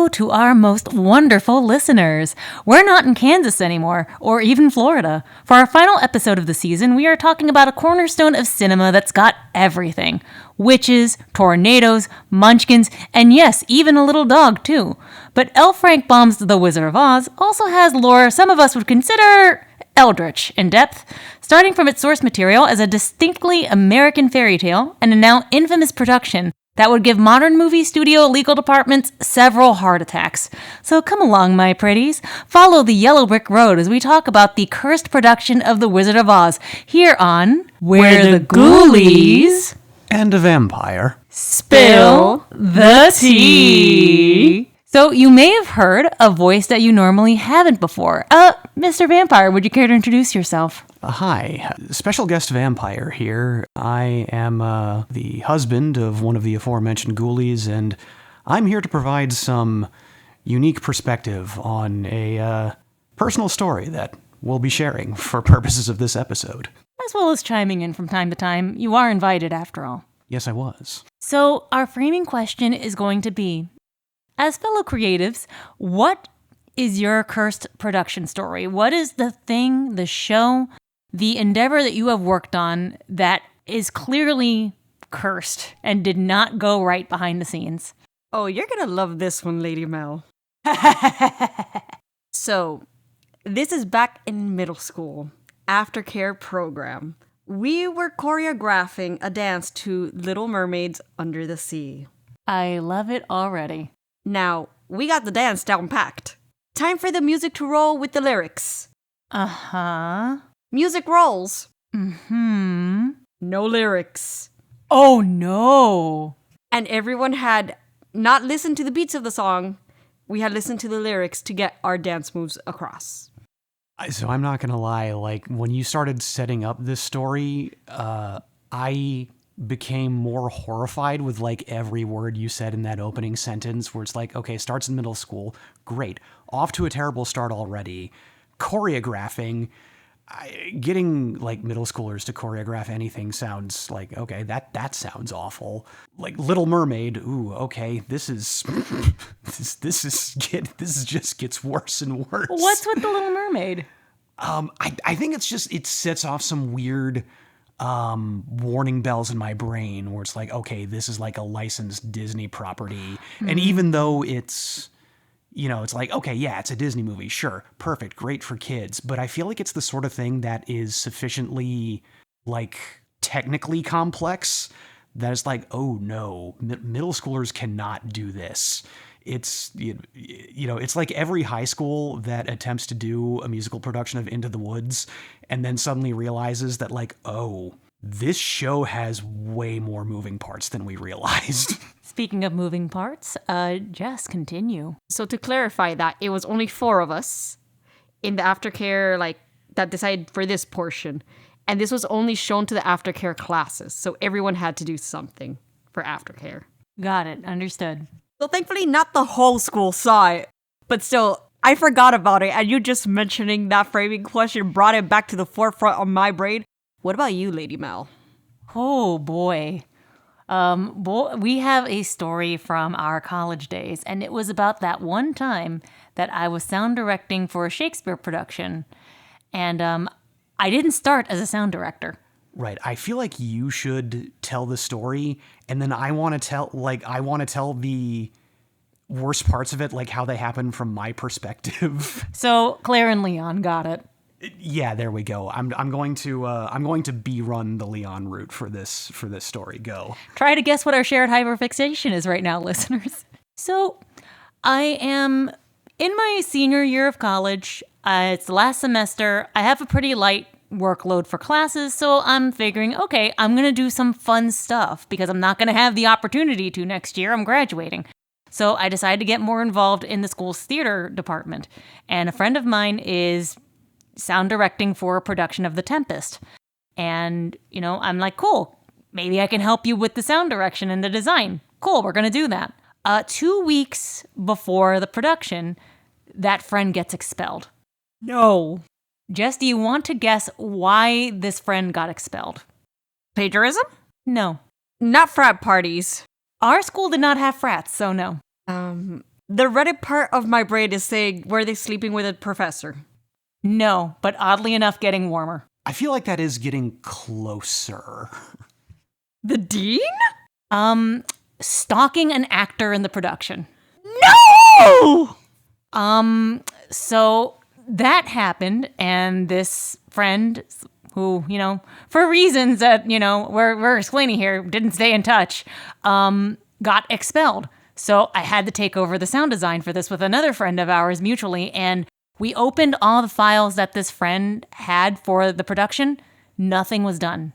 hello to our most wonderful listeners. We're not in Kansas anymore, or even Florida. For our final episode of the season, we are talking about a cornerstone of cinema that's got everything. Witches, tornadoes, munchkins, and yes, even a little dog too. But L. Frank Baum's The Wizard of Oz also has lore some of us would consider eldritch in depth, starting from its source material as a distinctly American fairy tale and a now infamous production that would give modern movie studio legal departments several heart attacks. So come along, my pretties. Follow the yellow brick road as we talk about the cursed production of The Wizard of Oz here on Where the Ghoulies and a vampire spill the tea. So you may have heard a voice that you normally haven't before. Mr. Vampire, would you care to introduce yourself? Hi, special guest vampire here. I am the husband of one of the aforementioned Ghoulies, and I'm here to provide some unique perspective on a personal story that we'll be sharing for purposes of this episode. As well as chiming in from time to time. You are invited, after all. Yes, I was. So our framing question is going to be, as fellow creatives, what is your cursed production story? What is the thing, the show, the endeavor that you have worked on that is clearly cursed and did not go right behind the scenes? Oh, you're gonna love this one, Lady Mel. So, this is back in middle school, aftercare program. We were choreographing a dance to Little Mermaid's Under the Sea. I love it already. Now, we got the dance down packed. Time for the music to roll with the lyrics. Uh-huh. Music rolls. Mm-hmm. No lyrics. Oh, no. And everyone had not listened to the beats of the song. We had listened to the lyrics to get our dance moves across. So I'm not gonna lie, like, when you started setting up this story, I became more horrified with, like, every word you said in that opening sentence, where it's like, okay, starts in middle school, great, off to a terrible start already, choreographing, getting, like, middle schoolers to choreograph anything sounds like, okay, that sounds awful. Like, Little Mermaid, ooh, okay, this just gets worse and worse. What's with the Little Mermaid? I think it's just, it sets off some weird warning bells in my brain where it's like, okay, this is like a licensed Disney property. And even though it's, you know, it's like, okay, yeah, it's a Disney movie. Sure. Perfect. Great for kids. But I feel like it's the sort of thing that is sufficiently, like, technically complex that it's like, oh no, middle schoolers cannot do this. It's, you know, it's like every high school that attempts to do a musical production of Into the Woods and then suddenly realizes that, like, oh, this show has way more moving parts than we realized. Speaking of moving parts, Jess, continue. So to clarify that, it was only 4 of us in the aftercare, like, that decided for this portion. And this was only shown to the aftercare classes. So everyone had to do something for aftercare. Got it. Understood. So thankfully, not the whole school saw it. But still, I forgot about it. And you just mentioning that framing question brought it back to the forefront of my brain. What about you, Lady Mel? Oh, boy. We have a story from our college days, and it was about that one time that I was sound directing for a Shakespeare production, and I didn't start as a sound director. Right. I feel like you should tell the story, and then I want to tell the worst parts of it, like how they happen from my perspective. So Claire and Leon got it. Yeah, there we go. I'm going to B-run the Leon route for this story. Go. Try to guess what our shared hyperfixation is right now, listeners. So, I am in my senior year of college. It's the last semester. I have a pretty light workload for classes, so I'm figuring, okay, I'm gonna do some fun stuff because I'm not gonna have the opportunity to next year. I'm graduating. So I decided to get more involved in the school's theater department. And a friend of mine is sound directing for a production of The Tempest. And, you know, I'm like, cool, maybe I can help you with the sound direction and the design. Cool, we're going to do that. 2 weeks before the production, that friend gets expelled. No. Jess, do you want to guess why this friend got expelled? Plagiarism? No. Not frat parties. Our school did not have frats, so no. The Reddit part of my brain is saying, were they sleeping with a professor? No, but oddly enough, getting warmer. I feel like that is getting closer. The dean? Stalking an actor in the production. No! So that happened, and this friend who, for reasons that, we're explaining here, didn't stay in touch, got expelled. So I had to take over the sound design for this with another friend of ours mutually, and we opened all the files that this friend had for the production. Nothing was done.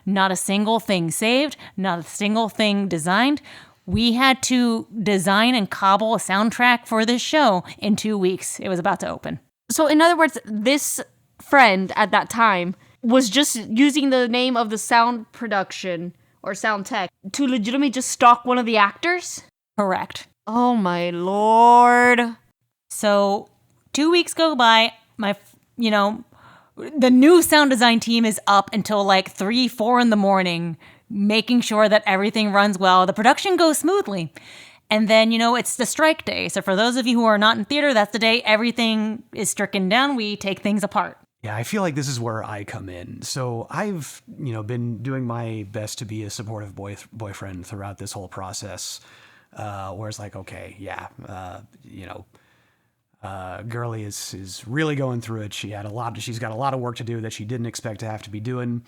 Not a single thing saved, not a single thing designed. We had to design and cobble a soundtrack for this show in 2 weeks. It was about to open. So in other words, this friend at that time was just using the name of the sound production or sound tech to legitimately just stalk one of the actors? Correct. Oh my lord. So 2 weeks go by. The new sound design team is up until like 3, 4 in the morning, making sure that everything runs well. The production goes smoothly. And then, it's the strike day. So for those of you who are not in theater, that's the day everything is stricken down. We take things apart. Yeah, I feel like this is where I come in. So I've, been doing my best to be a supportive boyfriend throughout this whole process. Where it's like, okay, yeah, girly is really going through it. She's got a lot of work to do that she didn't expect to have to be doing.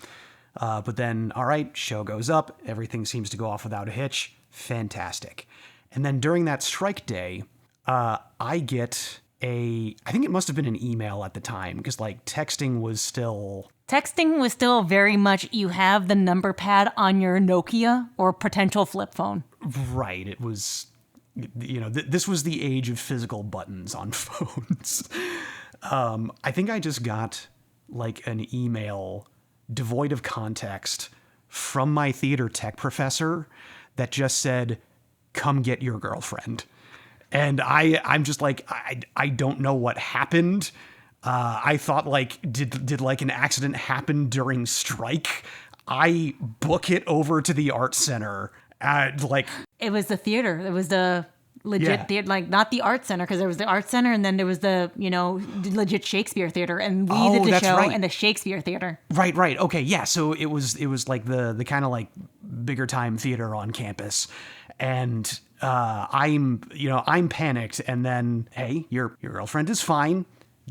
But then, all right, show goes up. Everything seems to go off without a hitch. Fantastic. And then during that strike day, I get I think it must have been an email at the time, because texting was still very much, you have the number pad on your Nokia or potential flip phone. Right. It was, this was the age of physical buttons on phones. I think I just got an email devoid of context from my theater tech professor that just said, "Come get your girlfriend." And I'm just I don't know what happened. I thought did an accident happen during strike? I book it over to the art center. It was the theater. It was the legit theater, not the art center, because there was the art center and then there was the, legit Shakespeare theater, and we did the show in the Shakespeare theater. Right. Okay. Yeah. So it was the kind of bigger time theater on campus. And I'm panicked, and then, hey, your girlfriend is fine.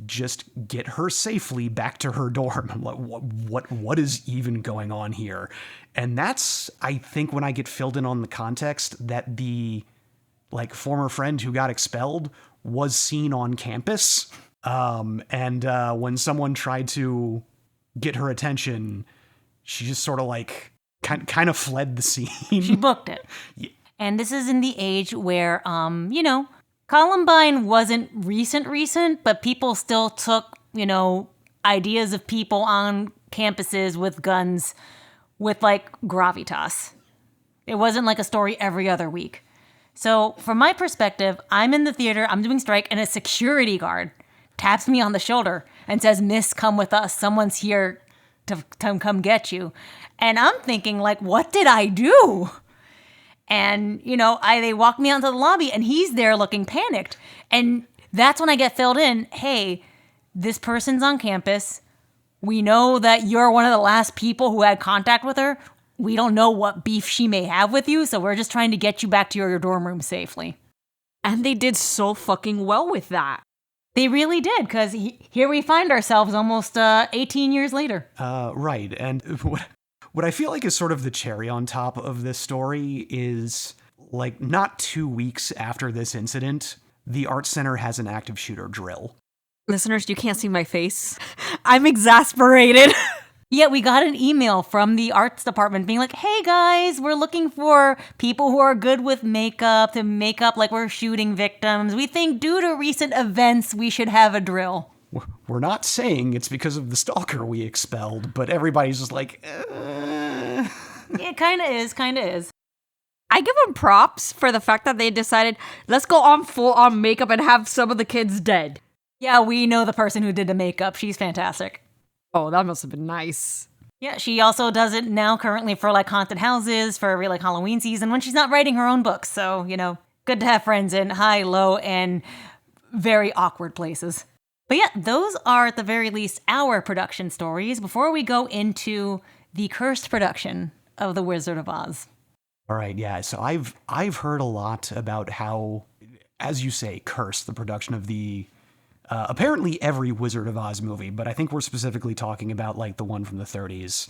Just get her safely back to her dorm. I'm like, what is even going on here? And that's, I think, when I get filled in on the context that the former friend who got expelled was seen on campus. And when someone tried to get her attention, she just sort of kind of fled the scene. She booked it. Yeah. And this is in the age where, Columbine wasn't recent, but people still took, ideas of people on campuses with guns with gravitas. It wasn't a story every other week. So from my perspective, I'm in the theater, I'm doing strike, and a security guard taps me on the shoulder and says, "Miss, come with us. Someone's here to come get you." And I'm thinking, what did I do? And, they walk me out into the lobby, and he's there looking panicked. And that's when I get filled in. Hey, this person's on campus. We know that you're one of the last people who had contact with her. We don't know what beef she may have with you, so we're just trying to get you back to your dorm room safely. And they did so fucking well with that. They really did, because here we find ourselves almost 18 years later. Right. And what I feel like is sort of the cherry on top of this story is, not 2 weeks after this incident, the art center has an active shooter drill. Listeners, you can't see my face. I'm exasperated. Yeah, we got an email from the arts department being like, "Hey guys, we're looking for people who are good with makeup to make up like we're shooting victims. We think due to recent events, we should have a drill." We're not saying it's because of the stalker we expelled, but everybody's just It kind of is. I give them props for the fact that they decided, let's go on full on makeup and have some of the kids dead. Yeah, we know the person who did the makeup. She's fantastic. Oh, that must have been nice. Yeah, she also does it now currently for haunted houses for every Halloween season when she's not writing her own books. So, Good to have friends in high, low, and very awkward places. But yeah, those are at the very least our production stories before we go into the cursed production of The Wizard of Oz. All right, yeah. So I've heard a lot about how, as you say, cursed the production of the apparently every Wizard of Oz movie, but I think we're specifically talking about like the one from the 30s.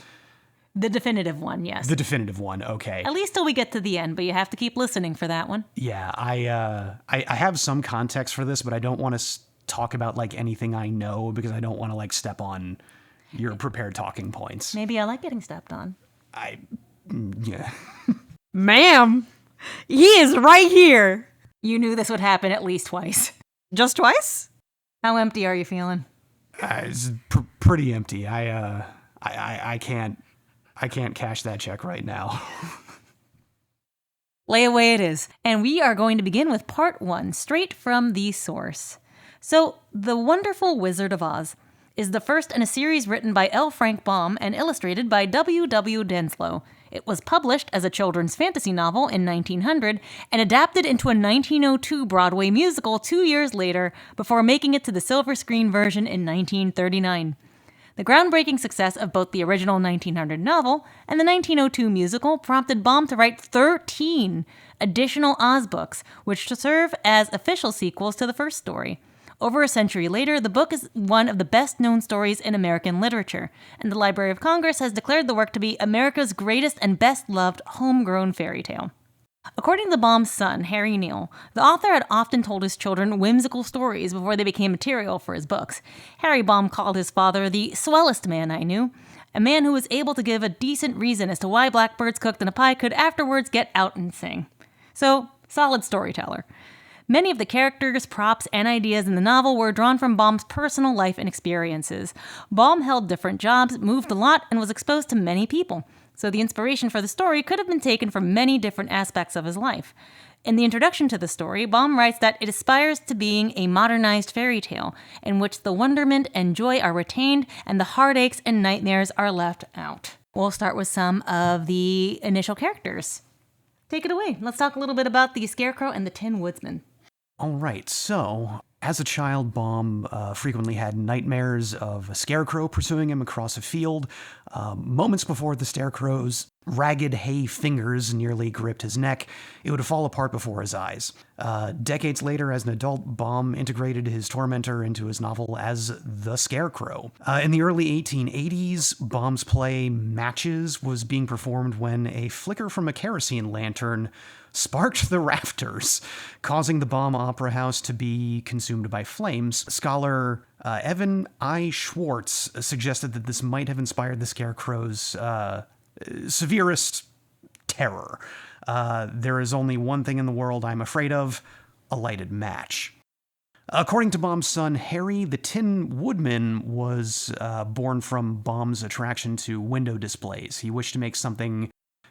The definitive one, yes. The definitive one, okay. At least till we get to the end, but you have to keep listening for that one. Yeah, I have some context for this, but I don't want to talk about like anything I know because I don't want to like step on your prepared talking points. Maybe I like getting stepped on. Yeah. Ma'am, he is right here. You knew this would happen at least twice. Just twice? How empty are you feeling? It's pretty empty. I can't cash that check right now. Lay away it is. And we are going to begin with part 1, straight from the source. So, The Wonderful Wizard of Oz is the first in a series written by L. Frank Baum and illustrated by W. W. Denslow. It was published as a children's fantasy novel in 1900 and adapted into a 1902 Broadway musical 2 years later before making it to the silver screen version in 1939. The groundbreaking success of both the original 1900 novel and the 1902 musical prompted Baum to write 13 additional Oz books, which to serve as official sequels to the first story. Over a century later, the book is one of the best-known stories in American literature, and the Library of Congress has declared the work to be America's greatest and best-loved homegrown fairy tale. According to Baum's son, Harry Neal, the author had often told his children whimsical stories before they became material for his books. Harry Baum called his father the swellest man I knew, a man who was able to give a decent reason as to why blackbirds cooked in a pie could afterwards get out and sing. So, solid storyteller. Many of the characters, props, and ideas in the novel were drawn from Baum's personal life and experiences. Baum held different jobs, moved a lot, and was exposed to many people. So the inspiration for the story could have been taken from many different aspects of his life. In the introduction to the story, Baum writes that it aspires to being a modernized fairy tale, in which the wonderment and joy are retained and the heartaches and nightmares are left out. We'll start with some of the initial characters. Take it away. Let's talk a little bit about the Scarecrow and the Tin Woodsman. All right, so as a child, Baum frequently had nightmares of a scarecrow pursuing him across a field. Moments before the scarecrow's ragged hay fingers nearly gripped his neck, it would fall apart before his eyes. Decades later, as an adult, Baum integrated his tormentor into his novel as the Scarecrow. In the early 1880s, Baum's play Matches was being performed when a flicker from a kerosene lantern sparked the rafters, causing the Baum Opera House to be consumed by flames. Scholar Evan I. Schwartz suggested that this might have inspired the Scarecrow's severest terror. There is only one thing in the world I'm afraid of: a lighted match. According to Baum's son, Harry, the Tin Woodman was born from Baum's attraction to window displays. He wished to make something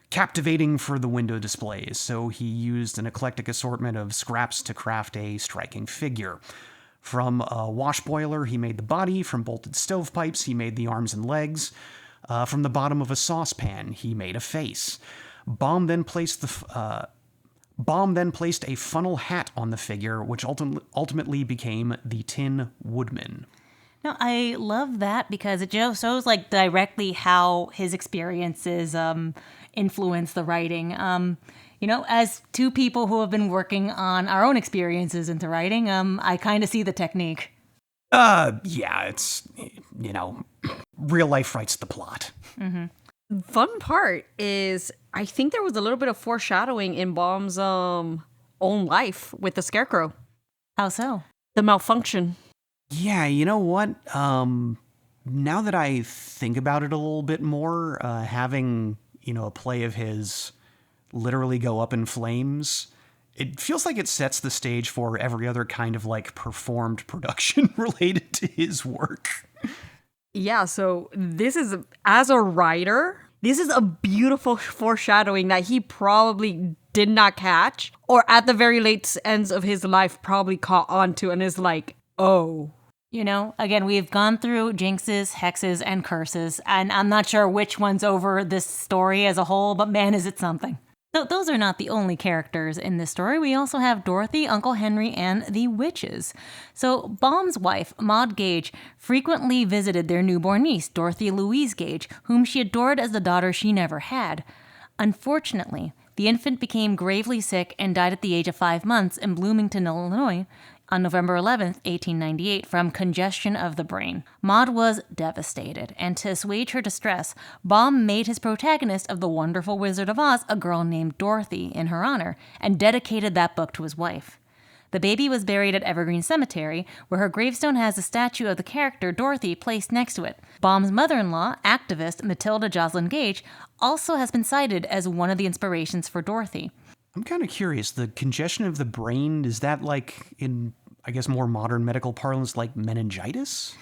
captivating for the window displays, so he used an eclectic assortment of scraps to craft a striking figure. From a wash boiler, he made the body. From bolted stovepipes, he made the arms and legs. From the bottom of a saucepan, he made a face. Baum then placed a funnel hat on the figure, which ultimately became the Tin Woodman. Now, I love that because it just shows like directly how his experiences influence the writing. As two people who have been working on our own experiences into writing, I kind of see the technique. Yeah, it's, real life writes the plot. Mm-hmm. Fun part is, I think there was a little bit of foreshadowing in Baum's own life with the Scarecrow. How so? The malfunction. Yeah, you know what? Now that I think about it a little bit more, having, a play of his literally go up in flames, it feels like it sets the stage for every other kind of like performed production related to his work. Yeah, so this is, as a writer, this is a beautiful foreshadowing that he probably did not catch, or at the very late ends of his life probably caught on to and is like, oh. Again, we've gone through jinxes, hexes, and curses, and I'm not sure which one's over this story as a whole, but man, is it something. So those are not the only characters in this story. We also have Dorothy, Uncle Henry, and the witches. So Baum's wife, Maud Gage, frequently visited their newborn niece, Dorothy Louise Gage, whom she adored as the daughter she never had. Unfortunately, the infant became gravely sick and died at the age of 5 months in Bloomington, Illinois, on November 11th, 1898, from congestion of the brain. Maud was devastated, and to assuage her distress, Baum made his protagonist of The Wonderful Wizard of Oz a girl named Dorothy in her honor, and dedicated that book to his wife. The baby was buried at Evergreen Cemetery, where her gravestone has a statue of the character Dorothy placed next to it. Baum's mother-in-law, activist Matilda Joslyn Gage, also has been cited as one of the inspirations for Dorothy. I'm kind of curious. The congestion of the brain, is that like in, I guess, more modern medical parlance, like meningitis?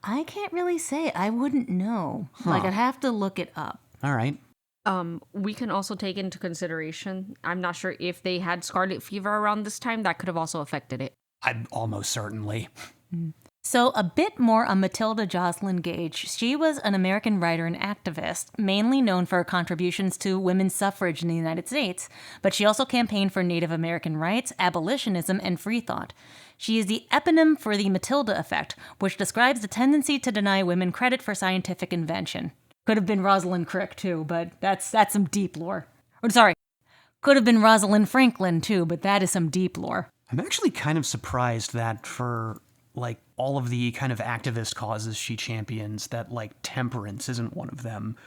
I can't really say. I wouldn't know. Like, I'd have to look it up. All right. We can also take into consideration, I'm not sure if they had scarlet fever around this time, that could have also affected it. I almost certainly. So a bit more on Matilda Joslyn Gage. She was an American writer and activist, mainly known for her contributions to women's suffrage in the United States, but she also campaigned for Native American rights, abolitionism, and free thought. She is the eponym for the Matilda effect, which describes the tendency to deny women credit for scientific invention. Could have been Rosalind Crick, too, but that's some deep lore. Or, sorry, could have been Rosalind Franklin, too, but that is some deep lore. I'm actually kind of surprised that for, like, all of the kind of activist causes she champions, that, like, temperance isn't one of them.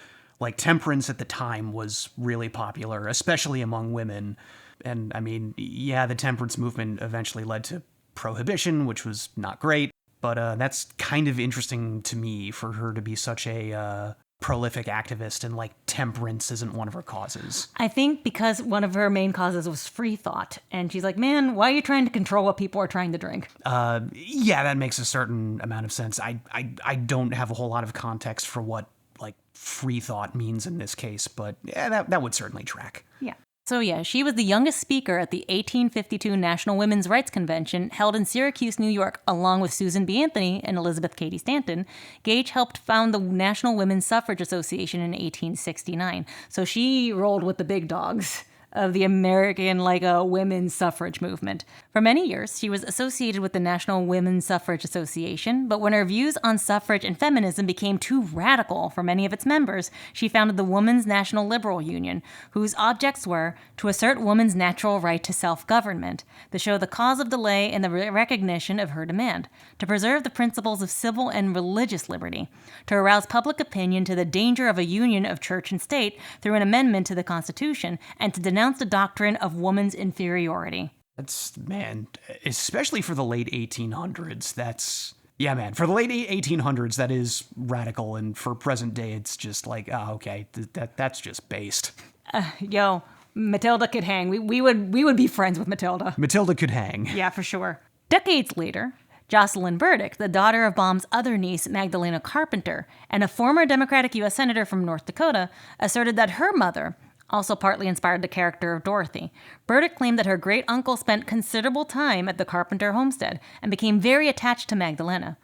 Like, temperance at the time was really popular, especially among women. And, I mean, yeah, the temperance movement eventually led to prohibition, which was not great. But that's kind of interesting to me for her to be such a prolific activist, and like temperance isn't one of her causes. I think because one of her main causes was free thought, and she's like, man, why are you trying to control what people are trying to drink? Yeah, that makes a certain amount of sense. I don't have a whole lot of context for what like free thought means in this case, but yeah, that would certainly track. Yeah. So yeah, she was the youngest speaker at the 1852 National Women's Rights Convention held in Syracuse, New York, along with Susan B. Anthony and Elizabeth Cady Stanton. Gage helped found the National Women's Suffrage Association in 1869. So she rolled with the big dogs of the American, women's suffrage movement. For many years, she was associated with the National Women's Suffrage Association, but when her views on suffrage and feminism became too radical for many of its members, she founded the Women's National Liberal Union, whose objects were to assert women's natural right to self-government, to show the cause of delay in the recognition of her demand, to preserve the principles of civil and religious liberty, to arouse public opinion to the danger of a union of church and state through an amendment to the Constitution, and to denounce the doctrine of woman's inferiority. That's, man, especially for the late 1800s, yeah, man, for the late 1800s, that is radical, and for present day, it's just like, okay, that's just based. Yo, Matilda could hang. We would be friends with Matilda. Matilda could hang. Yeah, for sure. Decades later, Jocelyn Burdick, the daughter of Baum's other niece, Magdalena Carpenter, and a former Democratic U.S. Senator from North Dakota, asserted that her mother also partly inspired the character of Dorothy. Burdick claimed that her great-uncle spent considerable time at the Carpenter homestead and became very attached to Magdalena.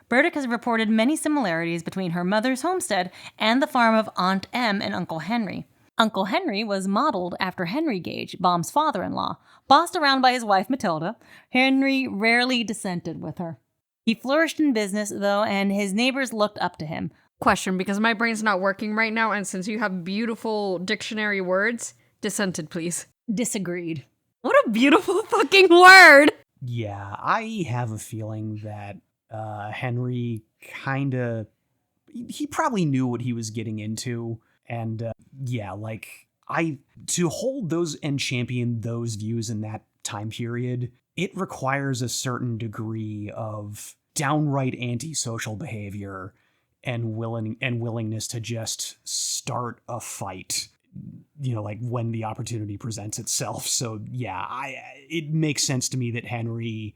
Burdick has reported many similarities between her mother's homestead and the farm of Aunt Em and Uncle Henry. Uncle Henry was modeled after Henry Gage, Baum's father-in-law. Bossed around by his wife Matilda, Henry rarely dissented with her. He flourished in business, though, and his neighbors looked up to him. Question, because my brain's not working right now, and since you have beautiful dictionary words, dissented, please. Disagreed. What a beautiful fucking word! Yeah, I have a feeling that Henry he probably knew what he was getting into, and to hold those and champion those views in that time period, it requires a certain degree of downright antisocial behavior and willingness to just start a fight, when the opportunity presents itself. So yeah, it makes sense to me that Henry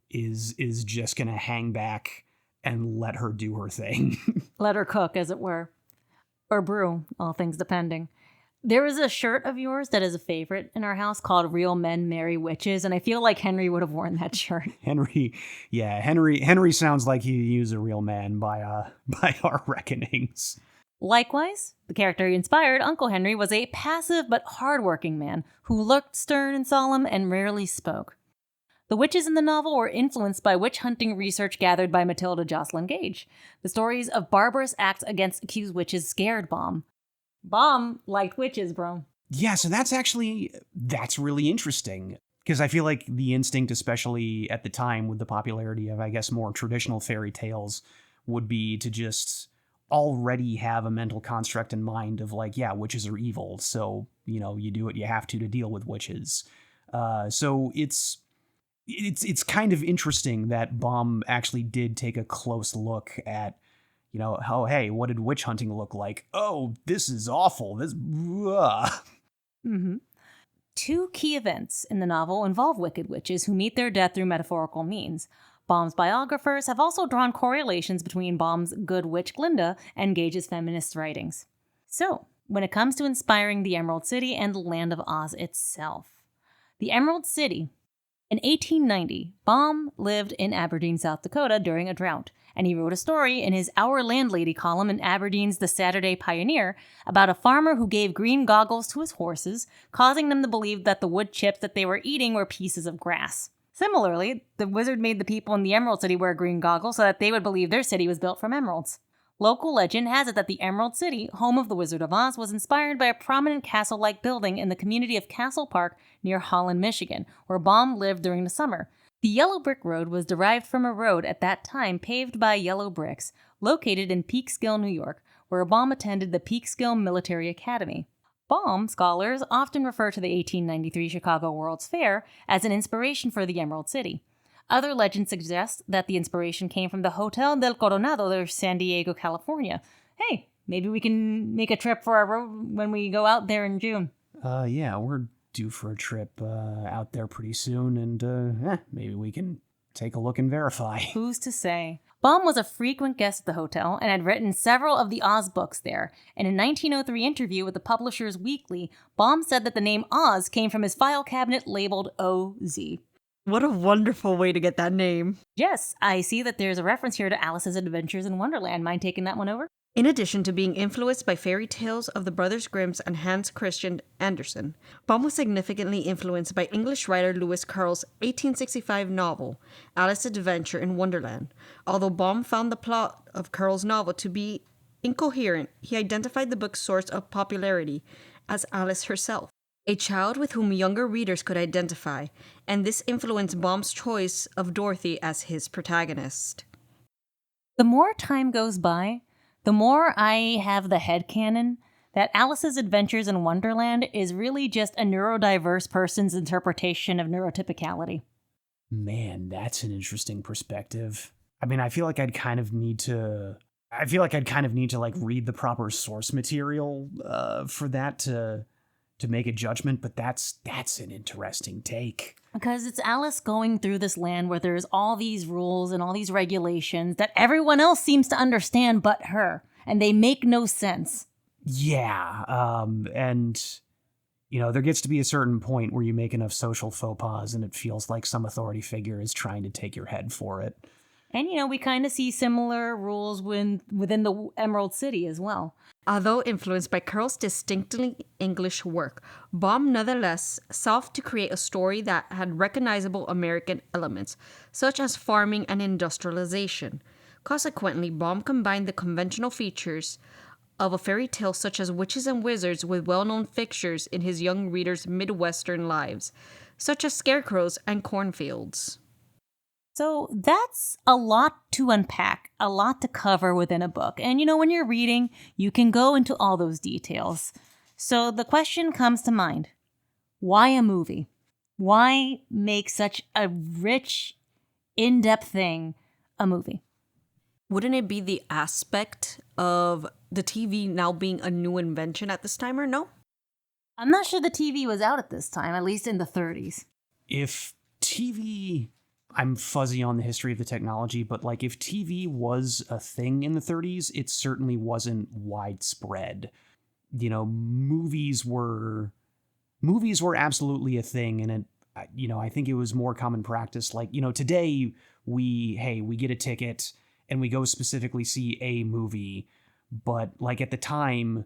is just gonna hang back and let her do her thing. Let her cook, as it were. Or brew, all things depending. There is a shirt of yours that is a favorite in our house called Real Men Marry Witches, and I feel like Henry would have worn that shirt. Henry sounds like he is a real man by our reckonings. Likewise, the character he inspired, Uncle Henry, was a passive but hardworking man who looked stern and solemn and rarely spoke. The witches in the novel were influenced by witch hunting research gathered by Matilda Jocelyn Gage. The stories of barbarous acts against accused witches scared Baum. Baum liked witches, bro. Yeah, so that's really interesting. Because I feel like the instinct, especially at the time with the popularity of, I guess, more traditional fairy tales, would be to just already have a mental construct in mind of like, yeah, witches are evil. So, you do what you have to deal with witches. So it's kind of interesting that Baum actually did take a close look at, oh, hey, what did witch hunting look like? Oh, this is awful. This. Mm-hmm. Two key events in the novel involve wicked witches who meet their death through metaphorical means. Baum's biographers have also drawn correlations between Baum's good witch Glinda and Gage's feminist writings. So, when it comes to inspiring the Emerald City and the Land of Oz itself. The Emerald City. In 1890, Baum lived in Aberdeen, South Dakota during a drought, and he wrote a story in his Our Landlady column in Aberdeen's The Saturday Pioneer about a farmer who gave green goggles to his horses, causing them to believe that the wood chips that they were eating were pieces of grass. Similarly, the wizard made the people in the Emerald City wear green goggles so that they would believe their city was built from emeralds. Local legend has it that the Emerald City, home of the Wizard of Oz, was inspired by a prominent castle-like building in the community of Castle Park near Holland, Michigan, where Baum lived during the summer. The Yellow Brick Road was derived from a road at that time paved by yellow bricks, located in Peekskill, New York, where Baum attended the Peekskill Military Academy. Baum scholars often refer to the 1893 Chicago World's Fair as an inspiration for the Emerald City. Other legends suggest that the inspiration came from the Hotel del Coronado de San Diego, California. Hey, maybe we can make a trip for our road when we go out there in June. Yeah, we're due for a trip out there pretty soon, and maybe we can take a look and verify. Who's to say? Baum was a frequent guest at the hotel and had written several of the Oz books there. In a 1903 interview with the Publishers Weekly, Baum said that the name Oz came from his file cabinet labeled OZ. What a wonderful way to get that name. Yes, I see that there's a reference here to Alice's Adventures in Wonderland. Mind taking that one over? In addition to being influenced by fairy tales of the Brothers Grimm's and Hans Christian Andersen, Baum was significantly influenced by English writer Lewis Carroll's 1865 novel, Alice's Adventure in Wonderland. Although Baum found the plot of Carroll's novel to be incoherent, he identified the book's source of popularity as Alice herself, a child with whom younger readers could identify, and this influenced Baum's choice of Dorothy as his protagonist. The more time goes by, the more I have the headcanon that Alice's Adventures in Wonderland is really just a neurodiverse person's interpretation of neurotypicality. Man, that's an interesting perspective. I mean, I feel like I'd kind of need to like read the proper source material for that to make a judgment, but that's an interesting take. Because it's Alice going through this land where there's all these rules and all these regulations that everyone else seems to understand but her, and they make no sense. Yeah, and there gets to be a certain point where you make enough social faux pas and it feels like some authority figure is trying to take your head for it. And, we kind of see similar rules within the Emerald City as well. Although influenced by Carroll's distinctly English work, Baum nonetheless sought to create a story that had recognizable American elements, such as farming and industrialization. Consequently, Baum combined the conventional features of a fairy tale such as witches and wizards with well-known fixtures in his young readers' Midwestern lives, such as scarecrows and cornfields. So that's a lot to unpack, a lot to cover within a book. And when you're reading, you can go into all those details. So the question comes to mind, why a movie? Why make such a rich, in-depth thing a movie? Wouldn't it be the aspect of the TV now being a new invention at this time, or no? I'm not sure the TV was out at this time, at least in the 30s. If TV... I'm fuzzy on the history of the technology, but like if TV was a thing in the 30s, it certainly wasn't widespread. Movies were absolutely a thing, and it, I think it was more common practice. Like, today we get a ticket and we go specifically see a movie, But like at the time,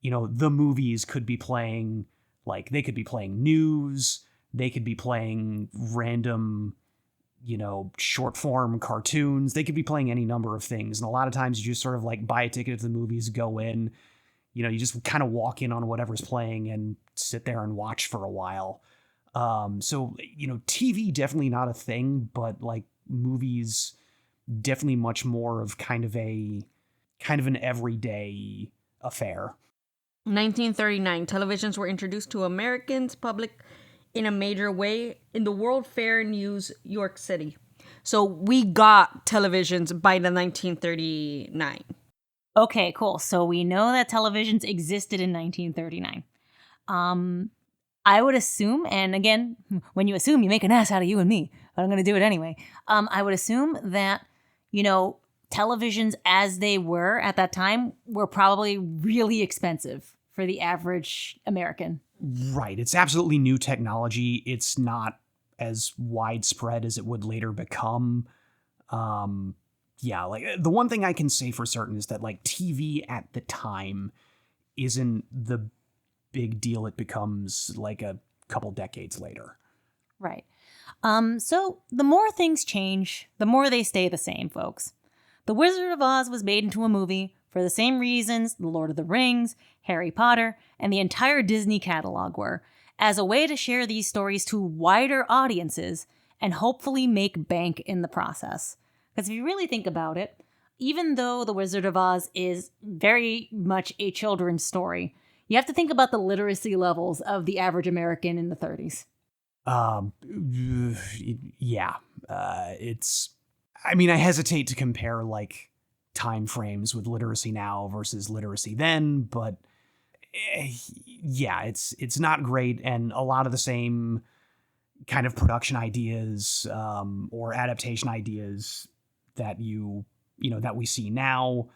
the movies could be playing, like they could be playing news, they could be playing random, short form cartoons. They could be playing any number of things. And a lot of times you just sort of like buy a ticket to the movies, go in, you just kind of walk in on whatever's playing and sit there and watch for a while. So, TV definitely not a thing, but like movies definitely much more of kind of an everyday affair. 1939, televisions were introduced to Americans public in a major way in the World Fair New York City. So we got televisions by the 1939. Okay, cool. So we know that televisions existed in 1939. I would assume, and again, when you assume, you make an ass out of you and me, but I'm going to do it anyway. I would assume that, televisions as they were at that time were probably really expensive for the average American. Right. It's absolutely new technology. It's not as widespread as it would later become. Like the one thing I can say for certain is that like TV at the time isn't the big deal it becomes like a couple decades later. Right. So the more things change, the more they stay the same, folks. The Wizard of Oz was made into a movie for the same reasons The Lord of the Rings, Harry Potter, and the entire Disney catalog were, as a way to share these stories to wider audiences and hopefully make bank in the process. Because if you really think about it, even though The Wizard of Oz is very much a children's story, you have to think about the literacy levels of the average American in the 30s. I hesitate to compare like time frames with literacy now versus literacy then, but it's not great. And a lot of the same kind of production ideas or adaptation ideas that that we see now,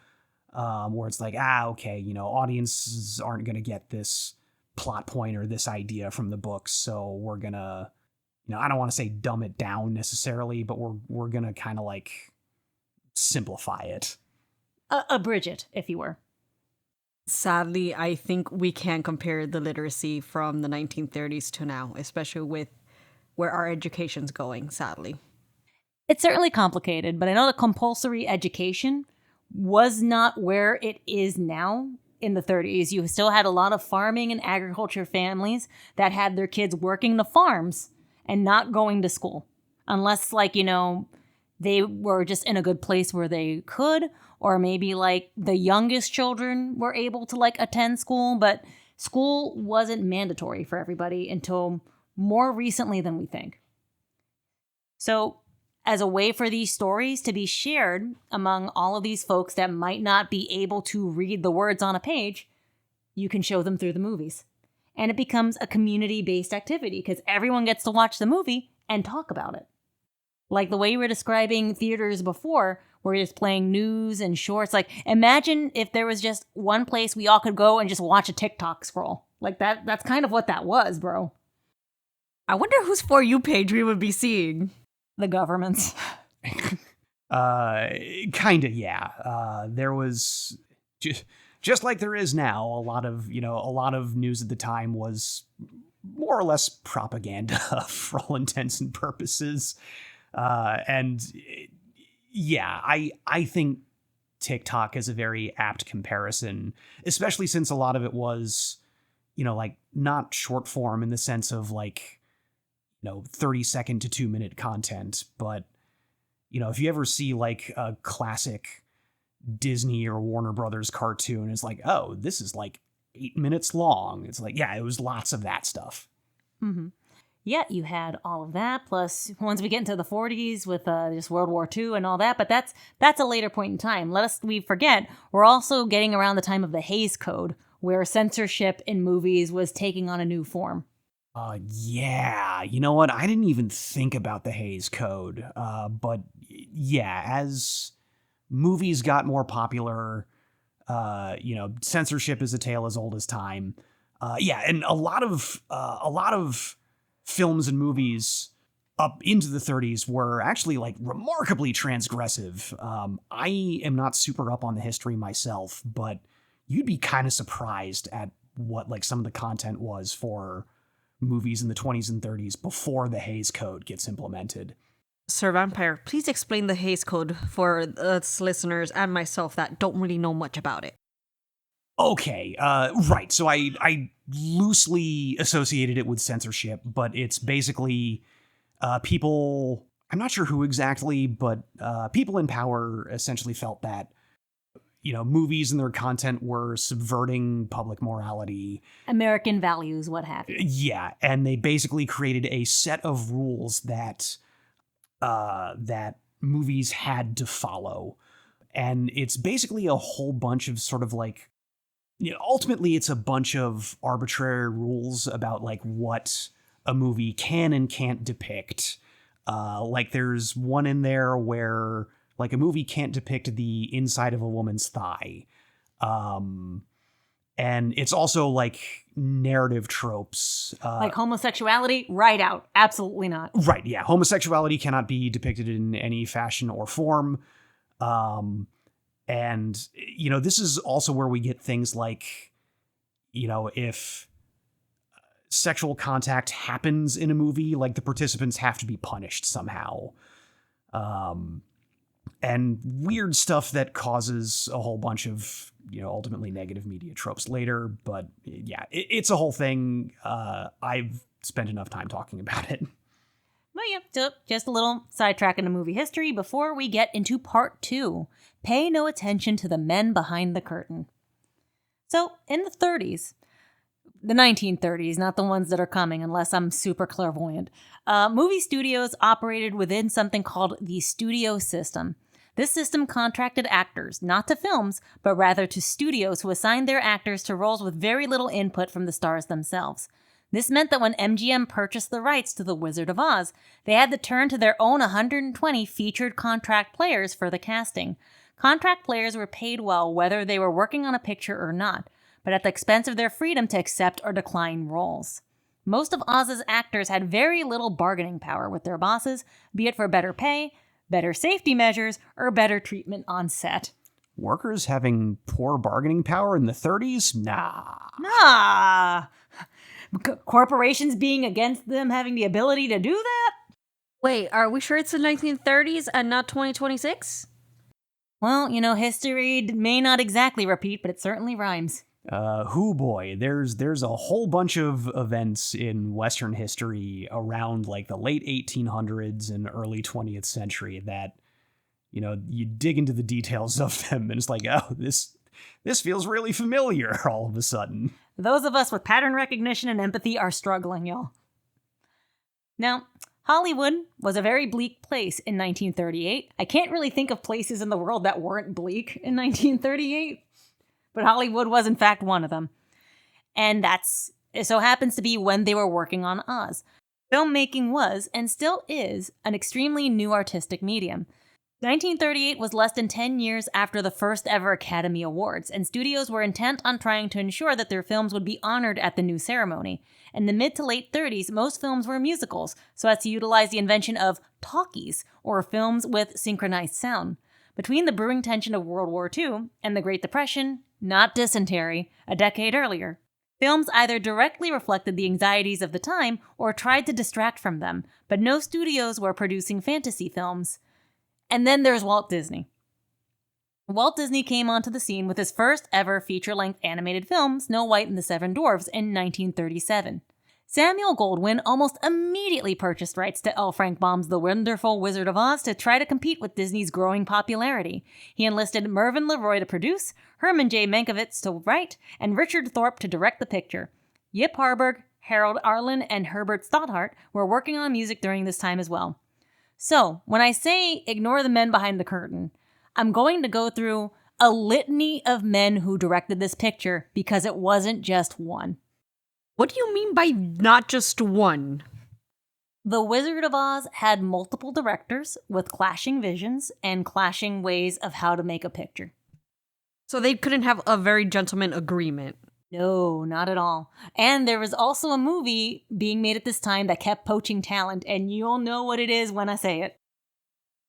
where it's like, audiences aren't going to get this plot point or this idea from the books, so we're going to, I don't want to say dumb it down necessarily, but we're going to kind of like simplify it. Abridge it, if you were. Sadly, I think we can't compare the literacy from the 1930s to now, especially with where our education's going, sadly. It's certainly complicated, but I know that compulsory education was not where it is now in the 30s. You still had a lot of farming and agriculture families that had their kids working the farms and not going to school. Unless, they were just in a good place where they could, or maybe, the youngest children were able to, attend school. But school wasn't mandatory for everybody until more recently than we think. So, as a way for these stories to be shared among all of these folks that might not be able to read the words on a page, you can show them through the movies. And it becomes a community-based activity because everyone gets to watch the movie and talk about it. Like the way you were describing theaters before, where you're just playing news and shorts. Imagine if there was just one place we all could go and just watch a TikTok scroll. That's kind of what that was, bro. I wonder whose For You page we would be seeing. The government's. Kinda, yeah. There was just like there is now, a lot of news at the time was more or less propaganda for all intents and purposes. I think TikTok is a very apt comparison, especially since a lot of it was, not short form in the sense of 30-second to 2-minute content, but if you ever see a classic Disney or Warner Brothers cartoon, it's oh, this is 8 minutes long. It's it was lots of that stuff. Mm-hmm. Yeah, you had all of that. Plus, once we get into the 40s with just World War II and all that, but that's a later point in time. We forget, we're also getting around the time of the Hays Code, where censorship in movies was taking on a new form. Yeah, you know what? I didn't even think about the Hays Code. But yeah, as movies got more popular, censorship is a tale as old as time. And a lot of films and movies up into the 30s were actually like remarkably transgressive. I am not super up on the history myself, but you'd be kind of surprised at what like some of the content was for movies in the 20s and 30s before the Hays Code gets implemented. Sir Vampire, please explain the Hays Code for us listeners and myself that don't really know much about it. Okay, right. So I loosely associated it with censorship, but it's basically people, I'm not sure who exactly, but people in power essentially felt that, you know, movies and their content were subverting public morality. American values, what have you. Yeah, and they basically created a set of rules that that movies had to follow. And it's basically a whole bunch of sort of like, you know, ultimately it's a bunch of arbitrary rules about like what a movie can and can't depict. Like there's one in there where like a movie can't depict the inside of a woman's thigh. And it's also like narrative tropes. Like homosexuality, right out. Absolutely not. Right, yeah. Homosexuality cannot be depicted in any fashion or form. And, you know, this is also where we get things like, you know, if sexual contact happens in a movie, like the participants have to be punished somehow. And weird stuff that causes a whole bunch of, you know, ultimately negative media tropes later. But yeah, it's a whole thing. I've spent enough time talking about it. Well, yeah, so just a little sidetrack into movie history before we get into part 2. Pay no attention to the men behind the curtain. So, in the 30s, the 1930s, not the ones that are coming unless I'm super clairvoyant, movie studios operated within something called the studio system. This system contracted actors, not to films, but rather to studios who assigned their actors to roles with very little input from the stars themselves. This meant that when MGM purchased the rights to The Wizard of Oz, they had to turn to their own 120 featured contract players for the casting. Contract players were paid well whether they were working on a picture or not, but at the expense of their freedom to accept or decline roles. Most of Oz's actors had very little bargaining power with their bosses, be it for better pay, better safety measures, or better treatment on set. Workers having poor bargaining power in the 30s? Nah. Corporations being against them having the ability to do that? Wait, are we sure it's the 1930s and not 2026? Well, you know, history may not exactly repeat, but it certainly rhymes. Hoo boy, there's a whole bunch of events in Western history around like the late 1800s and early 20th century that, you know, you dig into the details of them and it's like, oh, this feels really familiar all of a sudden. Those of us with pattern recognition and empathy are struggling, y'all. Now, Hollywood was a very bleak place in 1938. I can't really think of places in the world that weren't bleak in 1938, but Hollywood was in fact one of them. And it so happens to be when they were working on Oz. Filmmaking was, and still is, an extremely new artistic medium. 1938 was less than 10 years after the first ever Academy Awards, and studios were intent on trying to ensure that their films would be honored at the new ceremony. In the mid to late 30s, most films were musicals, so as to utilize the invention of talkies, or films with synchronized sound. Between the brewing tension of World War II and the Great Depression, not dysentery, a decade earlier, films either directly reflected the anxieties of the time or tried to distract from them, but no studios were producing fantasy films. And then there's Walt Disney. Walt Disney came onto the scene with his first ever feature-length animated film, Snow White and the Seven Dwarfs, in 1937. Samuel Goldwyn almost immediately purchased rights to L. Frank Baum's The Wonderful Wizard of Oz to try to compete with Disney's growing popularity. He enlisted Mervyn LeRoy to produce, Herman J. Mankiewicz to write, and Richard Thorpe to direct the picture. Yip Harburg, Harold Arlen, and Herbert Stothart were working on music during this time as well. So, when I say ignore the men behind the curtain, I'm going to go through a litany of men who directed this picture because it wasn't just one. What do you mean by not just one? The Wizard of Oz had multiple directors with clashing visions and clashing ways of how to make a picture. So they couldn't have a very gentleman agreement. No, not at all. And there was also a movie being made at this time that kept poaching talent, and you'll know what it is when I say it.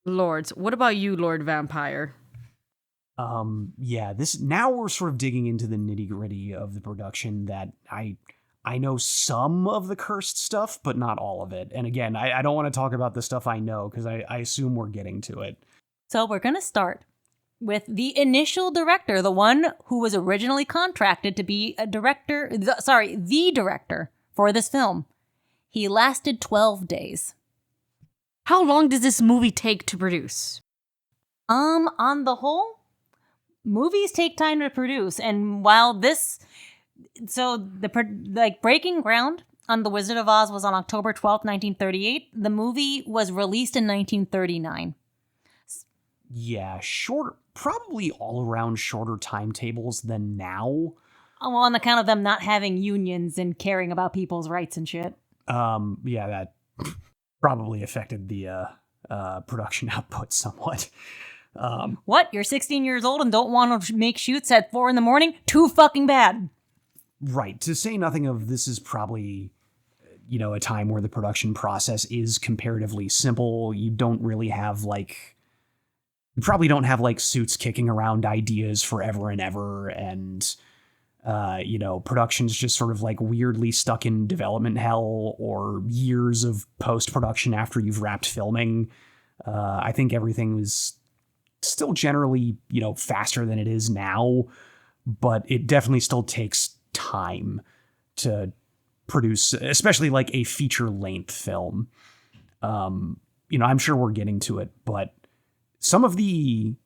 Lords, what about you, Lord Vampire? Yeah, this now we're sort of digging into the nitty-gritty of the production that I know some of the cursed stuff, but not all of it. And again, I don't want to talk about the stuff I know because I assume we're getting to it. So we're going to start with the initial director, the one who was originally contracted to be the director for this film. He lasted 12 days. How long does this movie take to produce? On the whole, movies take time to produce, and while breaking ground on The Wizard of Oz was on October 12th, 1938, the movie was released in 1939. Yeah, probably all around shorter timetables than now. Well, on account of them not having unions and caring about people's rights and shit. Yeah, that probably affected the production output somewhat. What? You're 16 years old and don't want to make shoots at 4 a.m? Too fucking bad. Right. To say nothing of this is probably, a time where the production process is comparatively simple. You probably don't have suits kicking around ideas forever and ever. And, production's just sort of weirdly stuck in development hell or years of post-production after you've wrapped filming. I think everything was still generally, faster than it is now, but it definitely still takes time to produce, especially a feature-length film. I'm sure we're getting to it, but some of the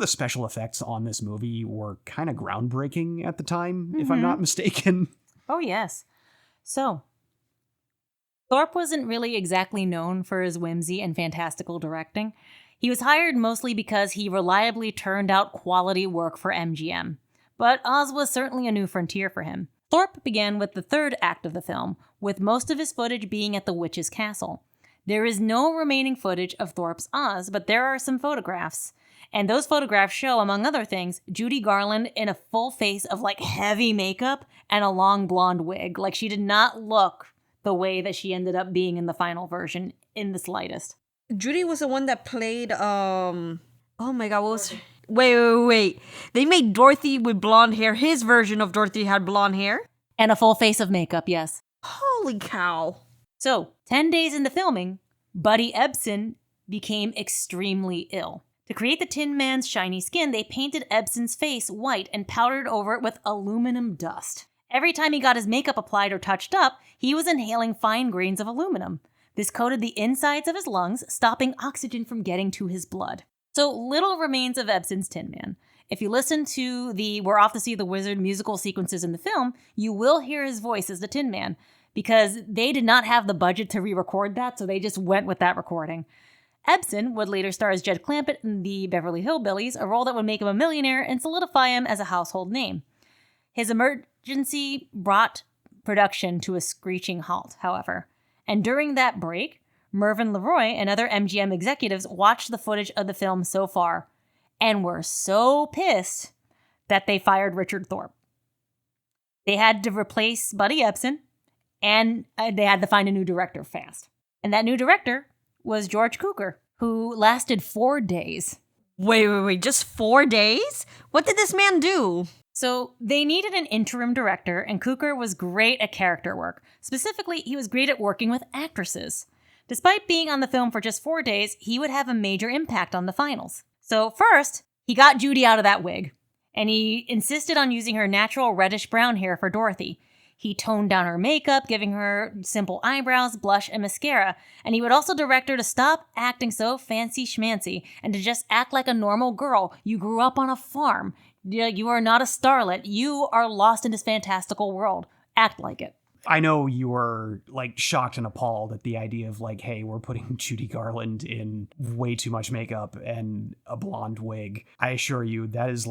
special effects on this movie were kind of groundbreaking at the time, if I'm not mistaken. Oh, yes. So, Thorpe wasn't really exactly known for his whimsy and fantastical directing. He was hired mostly because he reliably turned out quality work for MGM. But Oz was certainly a new frontier for him. Thorpe began with the third act of the film, with most of his footage being at the witch's castle. There is no remaining footage of Thorpe's Oz, but there are some photographs. And those photographs show, among other things, Judy Garland in a full face of heavy makeup and a long blonde wig. She did not look the way that she ended up being in the final version in the slightest. Judy was the one that played, oh my god, what was her? Wait. They made Dorothy with blonde hair. His version of Dorothy had blonde hair? And a full face of makeup, yes. Holy cow. So, 10 days into filming, Buddy Ebsen became extremely ill. To create the Tin Man's shiny skin, they painted Ebsen's face white and powdered over it with aluminum dust. Every time he got his makeup applied or touched up, he was inhaling fine grains of aluminum. This coated the insides of his lungs, stopping oxygen from getting to his blood. So little remains of Ebsen's Tin Man. If you listen to the We're Off to See the Wizard musical sequences in the film, you will hear his voice as the Tin Man, because they did not have the budget to re-record that, so they just went with that recording. Ebsen would later star as Jed Clampett in the Beverly Hillbillies, a role that would make him a millionaire and solidify him as a household name. His emergency brought production to a screeching halt, however. And during that break, Mervyn LeRoy and other MGM executives watched the footage of the film so far and were so pissed that they fired Richard Thorpe. They had to replace Buddy Ebsen, and they had to find a new director fast. And that new director was George Cukor, who lasted 4 days. Wait, just 4 days? What did this man do? So they needed an interim director, and Cukor was great at character work. Specifically, he was great at working with actresses. Despite being on the film for just 4 days, he would have a major impact on the finals. So first, he got Judy out of that wig, and he insisted on using her natural reddish-brown hair for Dorothy. He toned down her makeup, giving her simple eyebrows, blush, and mascara, and he would also direct her to stop acting so fancy-schmancy and to just act like a normal girl. You grew up on a farm. You are not a starlet. You are lost in this fantastical world. Act like it. I know you were shocked and appalled at the idea of hey, we're putting Judy Garland in way too much makeup and a blonde wig. I assure you that is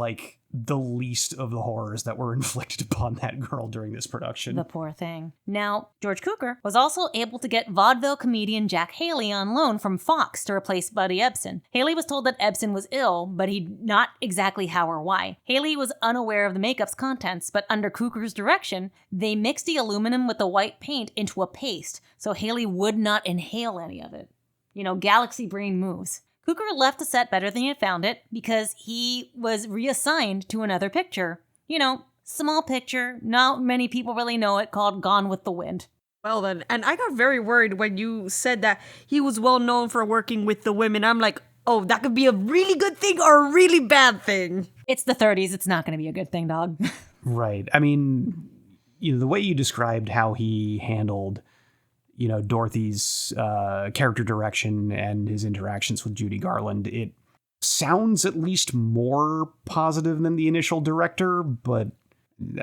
the least of the horrors that were inflicted upon that girl during this production. The poor thing. Now, George Cukor was also able to get vaudeville comedian Jack Haley on loan from Fox to replace Buddy Ebsen. Haley was told that Ebsen was ill, but not exactly how or why. Haley was unaware of the makeup's contents, but under Cukor's direction, they mixed the aluminum with the white paint into a paste, so Haley would not inhale any of it. Galaxy brain moves. Cukor left the set better than he had found it because he was reassigned to another picture. Small picture, not many people really know it, called Gone with the Wind. Well then, and I got very worried when you said that he was well known for working with the women. I'm like, oh, that could be a really good thing or a really bad thing. It's the 30s. It's not going to be a good thing, dog. Right. I mean, the way you described how he handled Dorothy's character direction and his interactions with Judy Garland, it sounds at least more positive than the initial director, but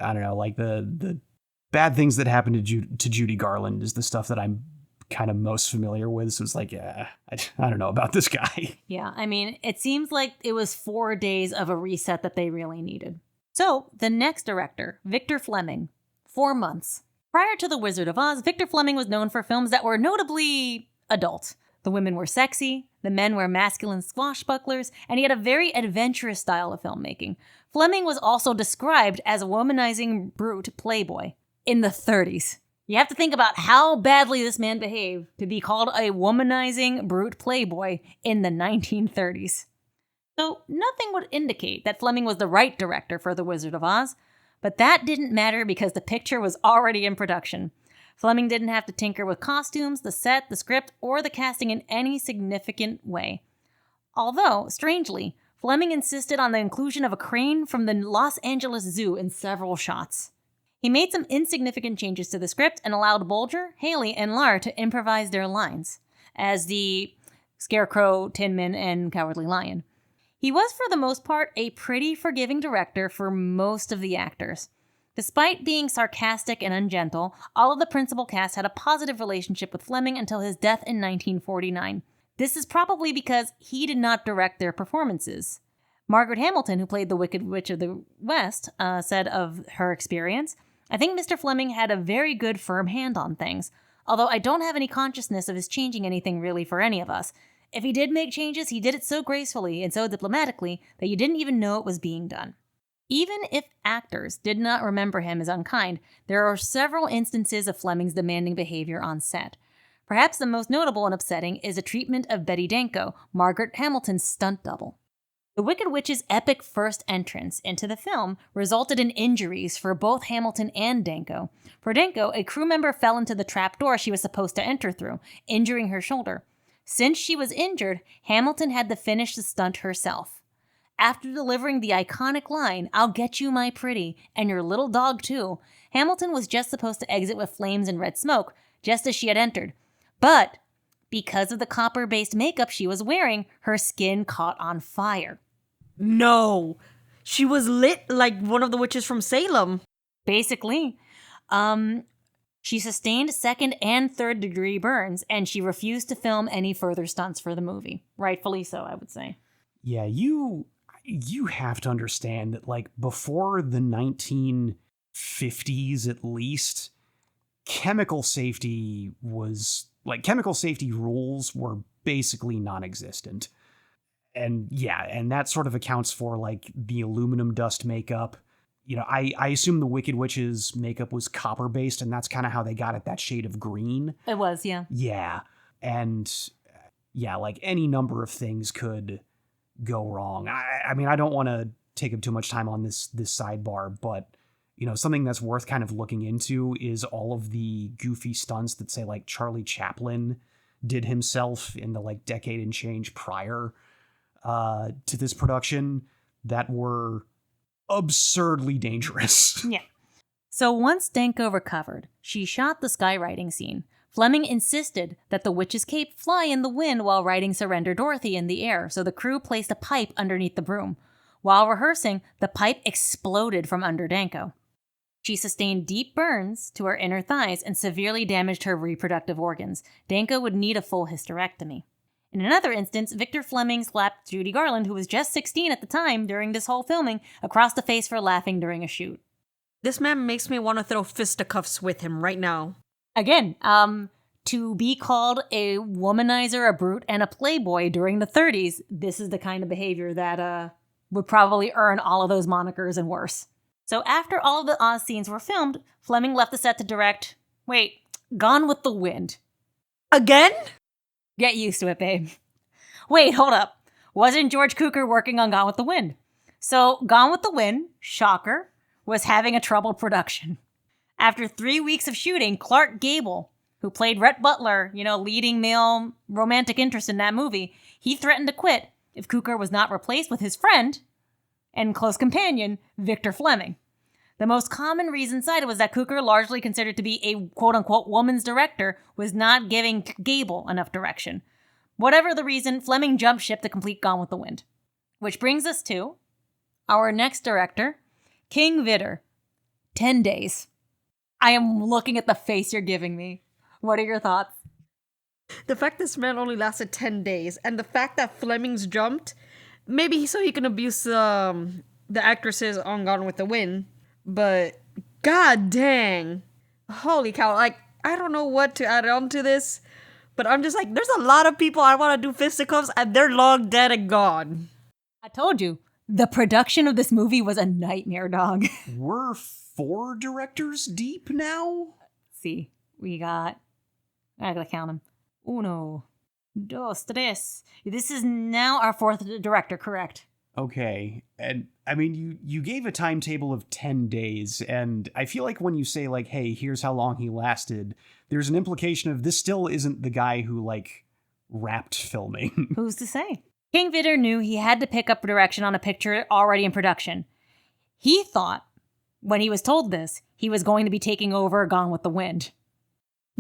I don't know, like the bad things that happened to Judy Garland is the stuff that I'm kind of most familiar with. So it's like, yeah, I don't know about this guy. Yeah, I mean, it seems like it was 4 days of a reset that they really needed. So the next director, Victor Fleming, 4 months. Prior to The Wizard of Oz, Victor Fleming was known for films that were notably adult. The women were sexy, the men were masculine swashbucklers, and he had a very adventurous style of filmmaking. Fleming was also described as a womanizing brute playboy in the 30s. You have to think about how badly this man behaved to be called a womanizing brute playboy in the 1930s. So nothing would indicate that Fleming was the right director for The Wizard of Oz, but that didn't matter because the picture was already in production. Fleming didn't have to tinker with costumes, the set, the script, or the casting in any significant way. Although, strangely, Fleming insisted on the inclusion of a crane from the Los Angeles Zoo in several shots. He made some insignificant changes to the script and allowed Bolger, Haley, and Lahr to improvise their lines as the Scarecrow, Tin Man, and Cowardly Lion. He was, for the most part, a pretty forgiving director for most of the actors. Despite being sarcastic and ungentle, all of the principal cast had a positive relationship with Fleming until his death in 1949. This is probably because he did not direct their performances. Margaret Hamilton, who played the Wicked Witch of the West, said of her experience, "I think Mr. Fleming had a very good firm hand on things, although I don't have any consciousness of his changing anything really for any of us. If he did make changes, he did it so gracefully and so diplomatically that you didn't even know it was being done." Even if actors did not remember him as unkind, there are several instances of Fleming's demanding behavior on set. Perhaps the most notable and upsetting is the treatment of Betty Danko, Margaret Hamilton's stunt double. The Wicked Witch's epic first entrance into the film resulted in injuries for both Hamilton and Danko. For Danko, a crew member fell into the trap door she was supposed to enter through, injuring her shoulder. Since she was injured, Hamilton had to finish the stunt herself. After delivering the iconic line, "I'll get you, my pretty, and your little dog too," Hamilton was just supposed to exit with flames and red smoke, just as she had entered. But because of the copper-based makeup she was wearing, her skin caught on fire. No, she was lit like one of the witches from Salem. Basically. She sustained second and third degree burns, and she refused to film any further stunts for the movie. Rightfully so, I would say. Yeah, you have to understand that, like, before the 1950s at least, chemical safety rules were basically non-existent. And yeah, and that sort of accounts for, like, the aluminum dust makeup. I assume the Wicked Witch's makeup was copper-based, and that's kind of how they got it that shade of green. It was, yeah. Yeah. And yeah, like, any number of things could go wrong. I mean, I don't want to take up too much time on this sidebar, but something that's worth kind of looking into is all of the goofy stunts that, say, like, Charlie Chaplin did himself in the, like, decade and change prior to this production that were absurdly dangerous. Yeah. So once Danko recovered, she shot the skywriting scene. Fleming insisted that the witch's cape fly in the wind while writing Surrender Dorothy in the air, so the crew placed a pipe underneath the broom. While rehearsing, the pipe exploded from under Danko. She sustained deep burns to her inner thighs and severely damaged her reproductive organs. Danko would need a full hysterectomy. In another instance, Victor Fleming slapped Judy Garland, who was just 16 at the time during this whole filming, across the face for laughing during a shoot. This man makes me want to throw fisticuffs with him right now. Again, to be called a womanizer, a brute, and a playboy during the 30s, this is the kind of behavior that would probably earn all of those monikers and worse. So after all of the Oz scenes were filmed, Fleming left the set to direct, Gone with the Wind. Again? Get used to it, babe. Wait, hold up. Wasn't George Cukor working on Gone with the Wind? So Gone with the Wind, shocker, was having a troubled production. After 3 weeks of shooting, Clark Gable, who played Rhett Butler, leading male romantic interest in that movie, he threatened to quit if Cukor was not replaced with his friend and close companion, Victor Fleming. The most common reason cited was that Cukor, largely considered to be a quote-unquote woman's director, was not giving Gable enough direction. Whatever the reason, Fleming jumped ship to complete Gone with the Wind. Which brings us to our next director, King Vidor. 10 days. I am looking at the face you're giving me. What are your thoughts? The fact this man only lasted 10 days, and the fact that Fleming's jumped, maybe so he can abuse the actresses on Gone with the Wind, but god dang. Holy cow, I don't know what to add on to this, but I'm just like, there's a lot of people I want to do fisticuffs, and they're long dead and gone. I told you, the production of this movie was a nightmare, dog. We're 4 directors deep now? See, I gotta count them. Uno, dos, tres. This is now our 4th director, correct? Okay, and I mean, you gave a timetable of 10 days, and I feel like when you say, hey, here's how long he lasted, there's an implication of this still isn't the guy who, wrapped filming. Who's to say? King Vidor knew he had to pick up direction on a picture already in production. He thought, when he was told this, he was going to be taking over Gone with the Wind.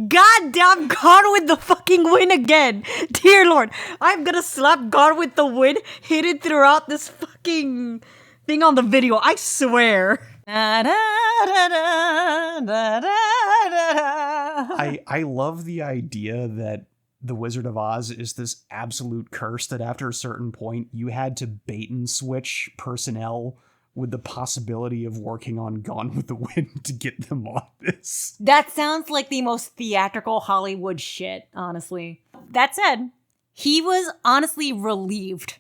Goddamn Gone with the fucking Wind again! Dear Lord, I'm gonna slap Gone with the Wind hidden throughout this fucking thing on the video, I swear. I love the idea that The Wizard of Oz is this absolute curse that after a certain point you had to bait and switch personnel with the possibility of working on Gone with the Wind to get them on this. That sounds like the most theatrical Hollywood shit, honestly. That said, he was honestly relieved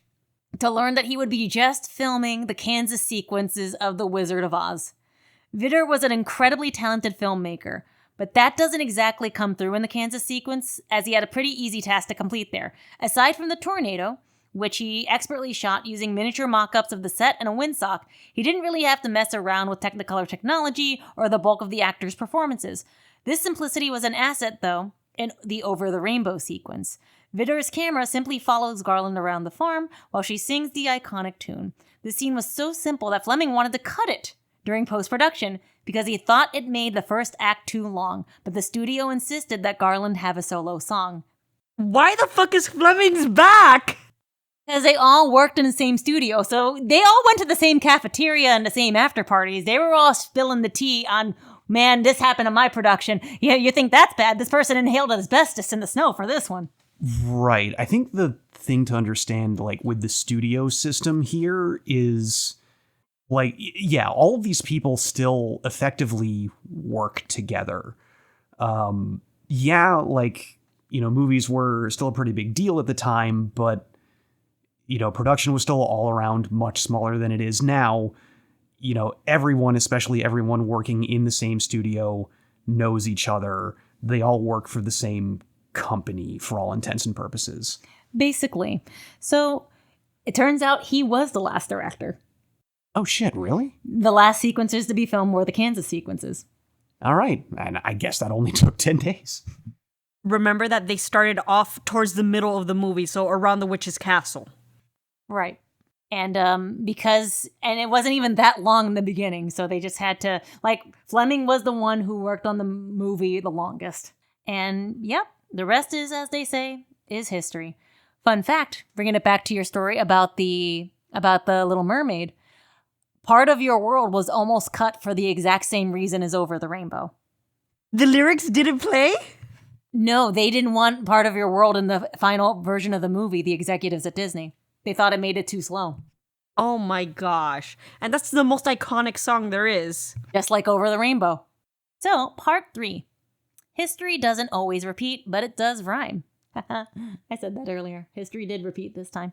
to learn that he would be just filming the Kansas sequences of The Wizard of Oz. Vidor was an incredibly talented filmmaker, but that doesn't exactly come through in the Kansas sequence, as he had a pretty easy task to complete there. Aside from the tornado, which he expertly shot using miniature mock-ups of the set and a windsock, he didn't really have to mess around with Technicolor technology or the bulk of the actors' performances. This simplicity was an asset, though, in the Over the Rainbow sequence. Vidor's camera simply follows Garland around the farm while she sings the iconic tune. The scene was so simple that Fleming wanted to cut it during post-production because he thought it made the first act too long, but the studio insisted that Garland have a solo song. Why the fuck is Fleming's back? Because they all worked in the same studio, so they all went to the same cafeteria and the same after parties. They were all spilling the tea on, man, this happened in my production. Yeah, you think that's bad? This person inhaled asbestos in the snow for this one. Right. I think the thing to understand, with the studio system here is, all of these people still effectively work together. Movies were still a pretty big deal at the time, but production was still all around much smaller than it is now. Everyone, especially everyone working in the same studio, knows each other. They all work for the same company for all intents and purposes. Basically. So it turns out he was the last director. Oh shit, really? The last sequences to be filmed were the Kansas sequences. All right. And I guess that only took 10 days. Remember that they started off towards the middle of the movie, so around the witch's castle. Right. And it wasn't even that long in the beginning, so they just had to, Fleming was the one who worked on the movie the longest. And yep, the rest is, as they say, is history. Fun fact, bringing it back to your story about the Little Mermaid, part of your world was almost cut for the exact same reason as Over the Rainbow. The lyrics didn't play? No, they didn't want part of your world in the final version of the movie, the executives at Disney. They thought it made it too slow. Oh my gosh. And that's the most iconic song there is. Just like Over the Rainbow. So, part 3. History doesn't always repeat, but it does rhyme. I said that earlier. History did repeat this time.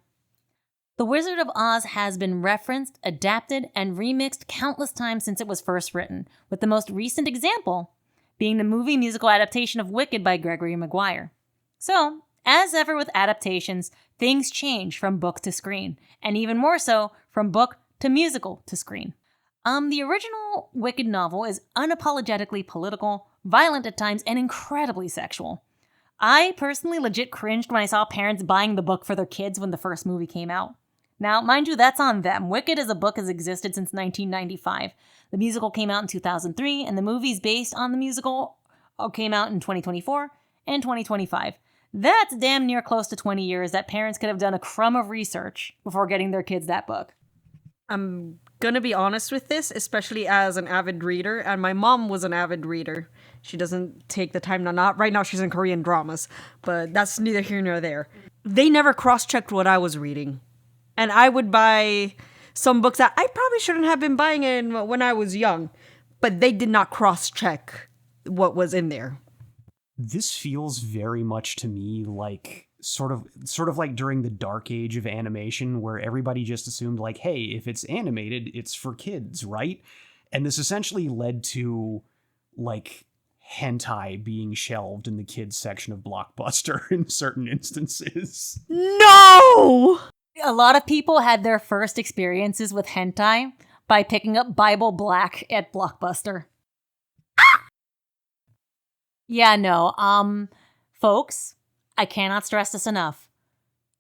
The Wizard of Oz has been referenced, adapted, and remixed countless times since it was first written, with the most recent example being the movie musical adaptation of Wicked by Gregory Maguire. So, as ever with adaptations, things change from book to screen, and even more so from book to musical to screen. The original Wicked novel is unapologetically political, violent at times, and incredibly sexual. I personally legit cringed when I saw parents buying the book for their kids when the first movie came out. Now, mind you, that's on them. Wicked as a book has existed since 1995. The musical came out in 2003, and the movies based on the musical came out in 2024 and 2025. That's damn near close to 20 years that parents could have done a crumb of research before getting their kids that book. I'm gonna be honest with this, especially as an avid reader, and my mom was an avid reader. She doesn't take the time not right now she's in Korean dramas, but that's neither here nor there. They never cross-checked what I was reading. And I would buy some books that I probably shouldn't have been buying in when I was young, but they did not cross-check what was in there. This feels very much to me like sort of like during the dark age of animation, where everybody just assumed like, hey, if it's animated, it's for kids, right? And this essentially led to like hentai being shelved in the kids section of Blockbuster in certain instances. No! A lot of people had their first experiences with hentai by picking up Bible Black at Blockbuster. Yeah, no, folks, I cannot stress this enough.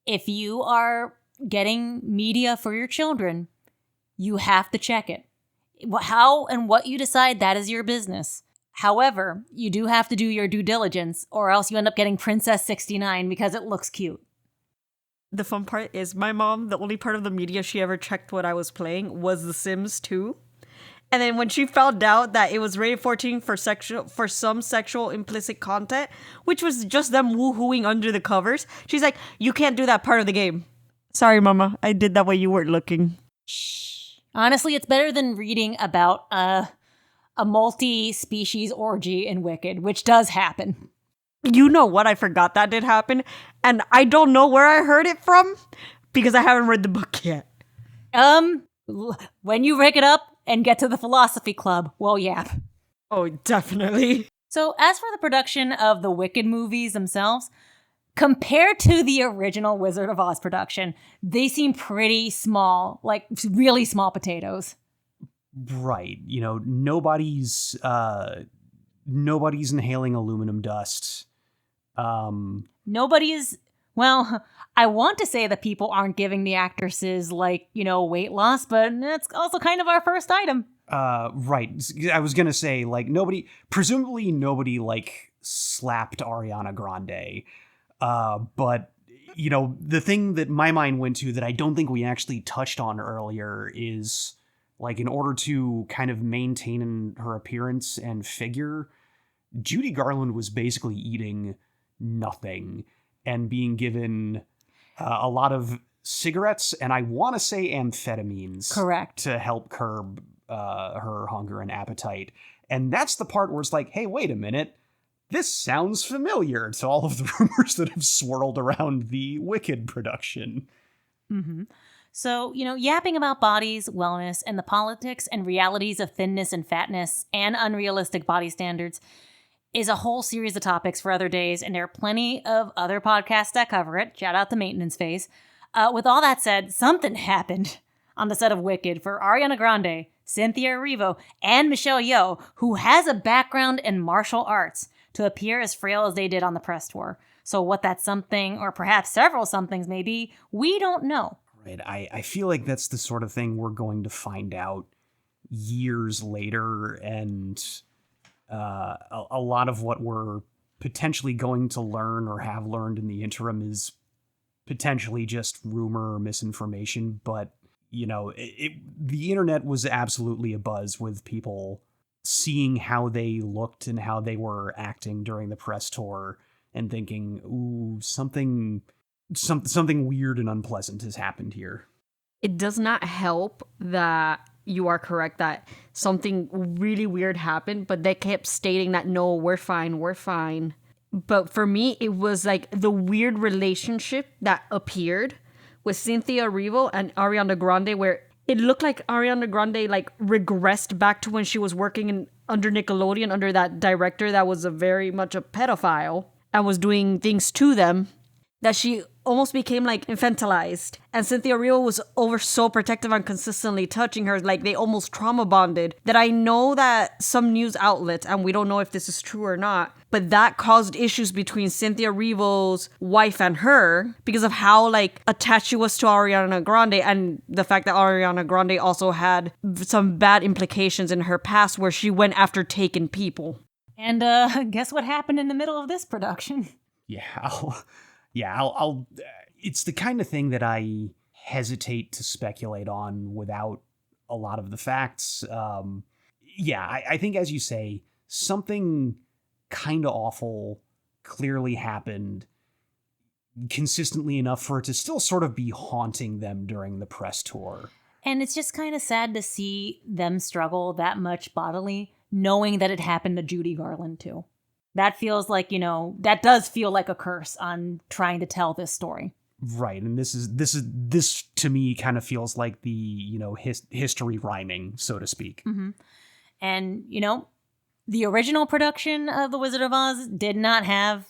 If you are getting media for your children, you have to check it. How and what you decide, that is your business. However, you do have to do your due diligence, or else you end up getting Princess 69 because it looks cute. The fun part is my mom, the only part of the media she ever checked what I was playing was The Sims 2. And then when she found out that it was rated 14 for some sexual implicit content, which was just them woohooing under the covers, she's like, you can't do that part of the game. Sorry, Mama. I did that while you weren't looking. Shh. Honestly, it's better than reading about a multi-species orgy in Wicked, which does happen. You know what? I forgot that did happen. And I don't know where I heard it from because I haven't read the book yet. When you rig it up and get to the philosophy club, well, yap. Oh, definitely. So as for the production of the Wicked movies themselves, compared to the original Wizard of Oz production, they seem pretty small, like really small potatoes. Right. You know, nobody's inhaling aluminum dust. Nobody is, well, I want to say that people aren't giving the actresses, like, weight loss, but it's also kind of our first item. Right. I was going to say, like, presumably nobody, like, slapped Ariana Grande. But, the thing that my mind went to that I don't think we actually touched on earlier is, like, in order to kind of maintain her appearance and figure, Judy Garland was basically eating nothing and being given a lot of cigarettes and I want to say amphetamines. Correct. To help curb her hunger and appetite. And that's the part where it's like, hey, wait a minute. This sounds familiar to all of the rumors that have swirled around the Wicked production. Mm-hmm. So, yapping about bodies, wellness, and the politics and realities of thinness and fatness and unrealistic body standards is a whole series of topics for other days, and there are plenty of other podcasts that cover it. Shout out to Maintenance Phase. With all that said, something happened on the set of Wicked for Ariana Grande, Cynthia Erivo, and Michelle Yeoh, who has a background in martial arts, to appear as frail as they did on the press tour. So what that something, or perhaps several somethings may be, we don't know. Right. I feel like that's the sort of thing we're going to find out years later, and a lot of what we're potentially going to learn or have learned in the interim is potentially just rumor or misinformation. But, the internet was absolutely abuzz with people seeing how they looked and how they were acting during the press tour and thinking, ooh, something weird and unpleasant has happened here. It does not help that you are correct that something really weird happened, but they kept stating that, no, we're fine, we're fine. But for me, it was like the weird relationship that appeared with Cynthia Erivo and Ariana Grande, where it looked like Ariana Grande like regressed back to when she was working under Nickelodeon, under that director that was very much a pedophile and was doing things to them, that she almost became like infantilized. And Cynthia Erivo was so protective and consistently touching her, like they almost trauma bonded. That I know that some news outlets, and we don't know if this is true or not, but that caused issues between Cynthia Erivo's wife and her because of how like attached she was to Ariana Grande, and the fact that Ariana Grande also had some bad implications in her past where she went after taken people. And guess what happened in the middle of this production? I'll it's the kind of thing that I hesitate to speculate on without a lot of the facts. I think, as you say, something kind of awful clearly happened consistently enough for it to still sort of be haunting them during the press tour. And it's just kind of sad to see them struggle that much bodily, knowing that it happened to Judy Garland too. That feels like, that does feel like a curse on trying to tell this story. Right. And this to me kind of feels like the, history rhyming, so to speak. Mm-hmm. And, the original production of The Wizard of Oz did not have,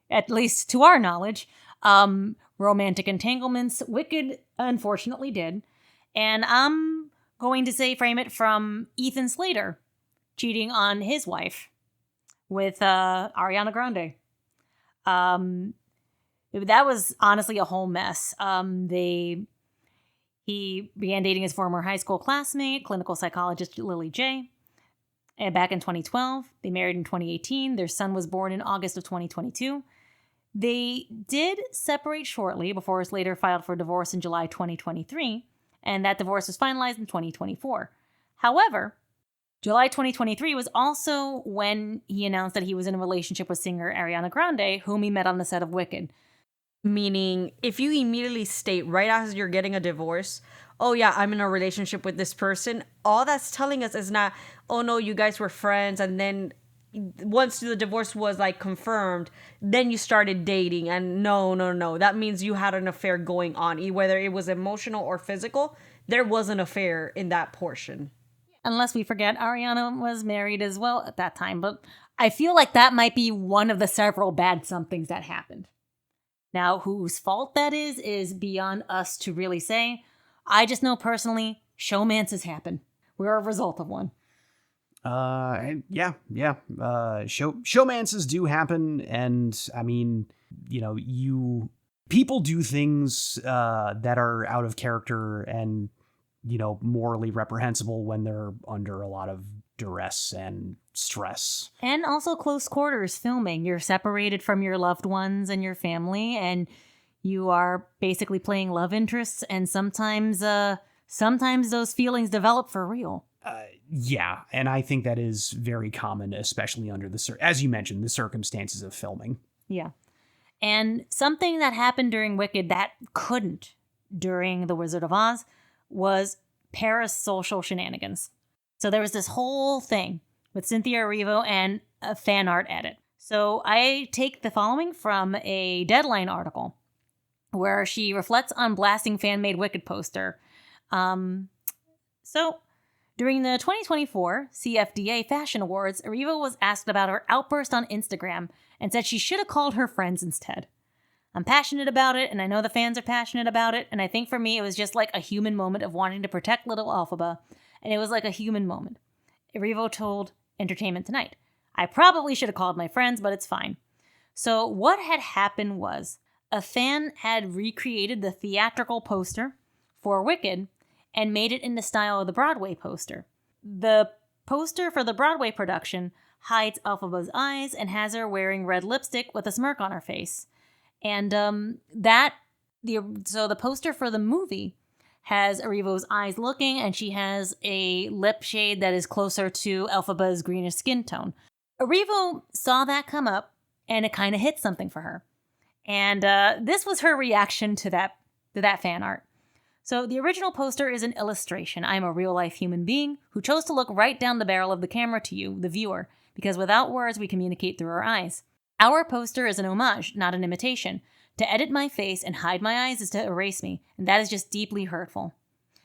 at least to our knowledge, romantic entanglements. Wicked, unfortunately, did. And I'm going to frame it from Ethan Slater cheating on his wife with Ariana Grande. That was honestly a whole mess. He began dating his former high school classmate, clinical psychologist Lily J. And back in 2012, they married in 2018. Their son was born in August of 2022. They did separate shortly before Slater filed for divorce in July 2023, and that divorce was finalized in 2024. However, July 2023 was also when he announced that he was in a relationship with singer Ariana Grande, whom he met on the set of Wicked. Meaning, if you immediately state right as you're getting a divorce, oh yeah, I'm in a relationship with this person, all that's telling us is not, oh no, you guys were friends, and then once the divorce was like confirmed, then you started dating, and no. That means you had an affair going on, whether it was emotional or physical. There was an affair in that portion. Unless we forget, Ariana was married as well at that time, but I feel like that might be one of the several bad somethings that happened. Now, whose fault that is beyond us to really say. I just know personally, showmances happen. We're a result of one. Showmances do happen, and I mean, people do things that are out of character and morally reprehensible when they're under a lot of duress and stress. And also close quarters filming. You're separated from your loved ones and your family, and you are basically playing love interests, and sometimes those feelings develop for real. And I think that is very common, especially under as you mentioned, the circumstances of filming. Yeah. And something that happened during Wicked that couldn't during The Wizard of Oz was parasocial shenanigans. So there was this whole thing with Cynthia Erivo and a fan art edit. So I take the following from a Deadline article where she reflects on blasting fan-made Wicked poster. So during the 2024 CFDA Fashion Awards, Erivo was asked about her outburst on Instagram and said she should have called her friends instead. I'm passionate about it, and I know the fans are passionate about it, and I think for me it was just like a human moment of wanting to protect little Elphaba, and it was like a human moment. Erivo told Entertainment Tonight, I probably should have called my friends, but it's fine. So what had happened was a fan had recreated the theatrical poster for Wicked and made it in the style of the Broadway poster. The poster for the Broadway production hides Elphaba's eyes and has her wearing red lipstick with a smirk on her face. And so the poster for the movie has Erivo's eyes looking, and she has a lip shade that is closer to Elphaba's greenish skin tone. Erivo saw that come up and it kind of hit something for her. And this was her reaction to that fan art. So the original poster is an illustration. I'm a real-life human being who chose to look right down the barrel of the camera to you, the viewer, because without words, we communicate through our eyes. Our poster is an homage, not an imitation. To edit my face and hide my eyes is to erase me, and that is just deeply hurtful.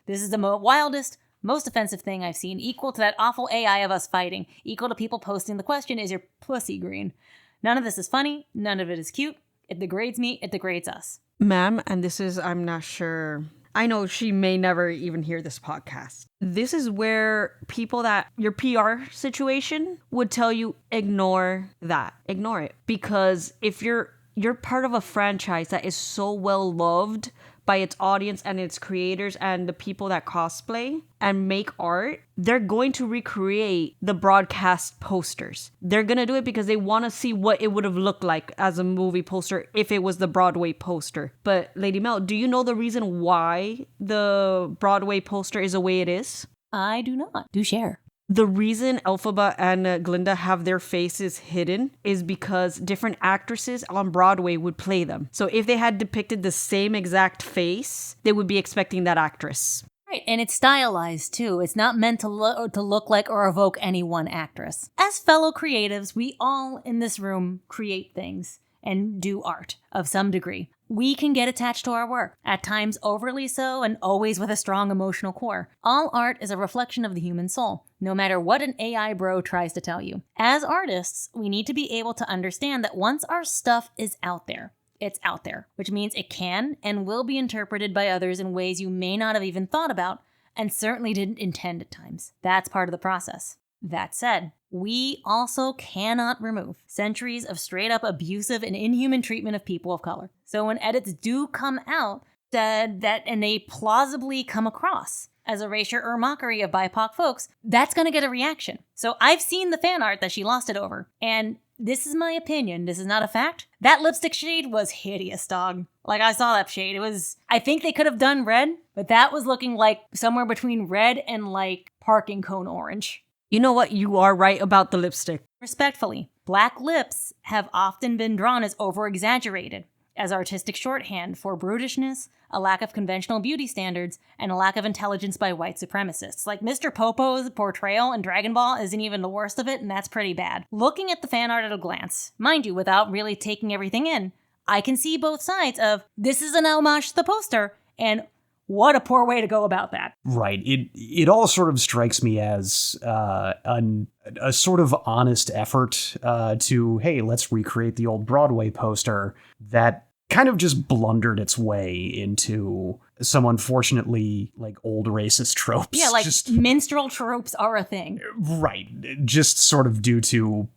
This is the wildest, most offensive thing I've seen, equal to that awful AI of us fighting, equal to people posting the question, is your pussy green? None of this is funny, none of it is cute. It degrades me, it degrades us. Ma'am, and this is, I'm not sure, I know she may never even hear this podcast. This is where people that your PR situation would tell you, ignore that. Ignore it. Because if you're part of a franchise that is so well loved by its audience and its creators and the people that cosplay and make art, they're going to recreate the broadcast posters. They're going to do it because they want to see what it would have looked like as a movie poster if it was the Broadway poster. But Lady Mel, do you know the reason why the Broadway poster is the way it is? I do not. Do share. The reason Elphaba and Glinda have their faces hidden is because different actresses on Broadway would play them. So if they had depicted the same exact face, they would be expecting that actress. Right, and it's stylized too. It's not meant to look like or evoke any one actress. As fellow creatives, we all in this room create things and do art of some degree. We can get attached to our work, at times overly so and always with a strong emotional core. All art is a reflection of the human soul, no matter what an AI bro tries to tell you. As artists, we need to be able to understand that once our stuff is out there, it's out there, which means it can and will be interpreted by others in ways you may not have even thought about and certainly didn't intend at times. That's part of the process. That said, we also cannot remove centuries of straight-up abusive and inhuman treatment of people of color. So when edits do come out and they plausibly come across as erasure or mockery of BIPOC folks, that's going to get a reaction. So I've seen the fan art that she lost it over, and this is my opinion, this is not a fact. That lipstick shade was hideous, dog. Like, I saw that shade. I think they could have done red, but that was looking like somewhere between red and like parking cone orange. You know what? You are right about the lipstick. Respectfully, black lips have often been drawn as over-exaggerated, as artistic shorthand for brutishness, a lack of conventional beauty standards, and a lack of intelligence by white supremacists. Like Mr. Popo's portrayal in Dragon Ball isn't even the worst of it, and that's pretty bad. Looking at the fan art at a glance, mind you, without really taking everything in, I can see both sides of, this is an homage to the poster, and what a poor way to go about that. Right. It all sort of strikes me as a sort of honest effort to, hey, let's recreate the old Broadway poster that kind of just blundered its way into some unfortunately like old racist tropes. Yeah, like minstrel tropes are a thing. Right. Just sort of due to,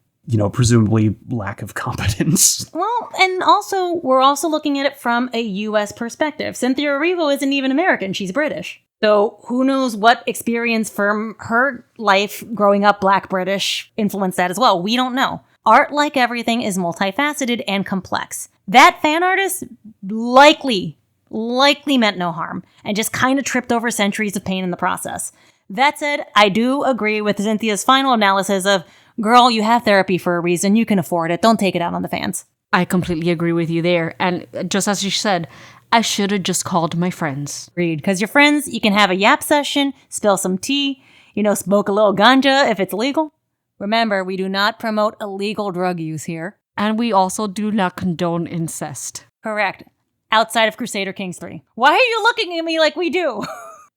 presumably lack of competence. Well, and also, we're also looking at it from a U.S. perspective. Cynthia Erivo isn't even American, she's British. So who knows what experience from her life growing up Black British influenced that as well. We don't know. Art, like everything, is multifaceted and complex. That fan artist likely meant no harm and just kind of tripped over centuries of pain in the process. That said, I do agree with Cynthia's final analysis of, girl, you have therapy for a reason. You can afford it. Don't take it out on the fans. I completely agree with you there. And just as you said, I should have just called my friends. Agreed. Because your friends, you can have a yap session, spill some tea, smoke a little ganja if it's legal. Remember, we do not promote illegal drug use here. And we also do not condone incest. Correct. Outside of Crusader Kings 3. Why are you looking at me like we do?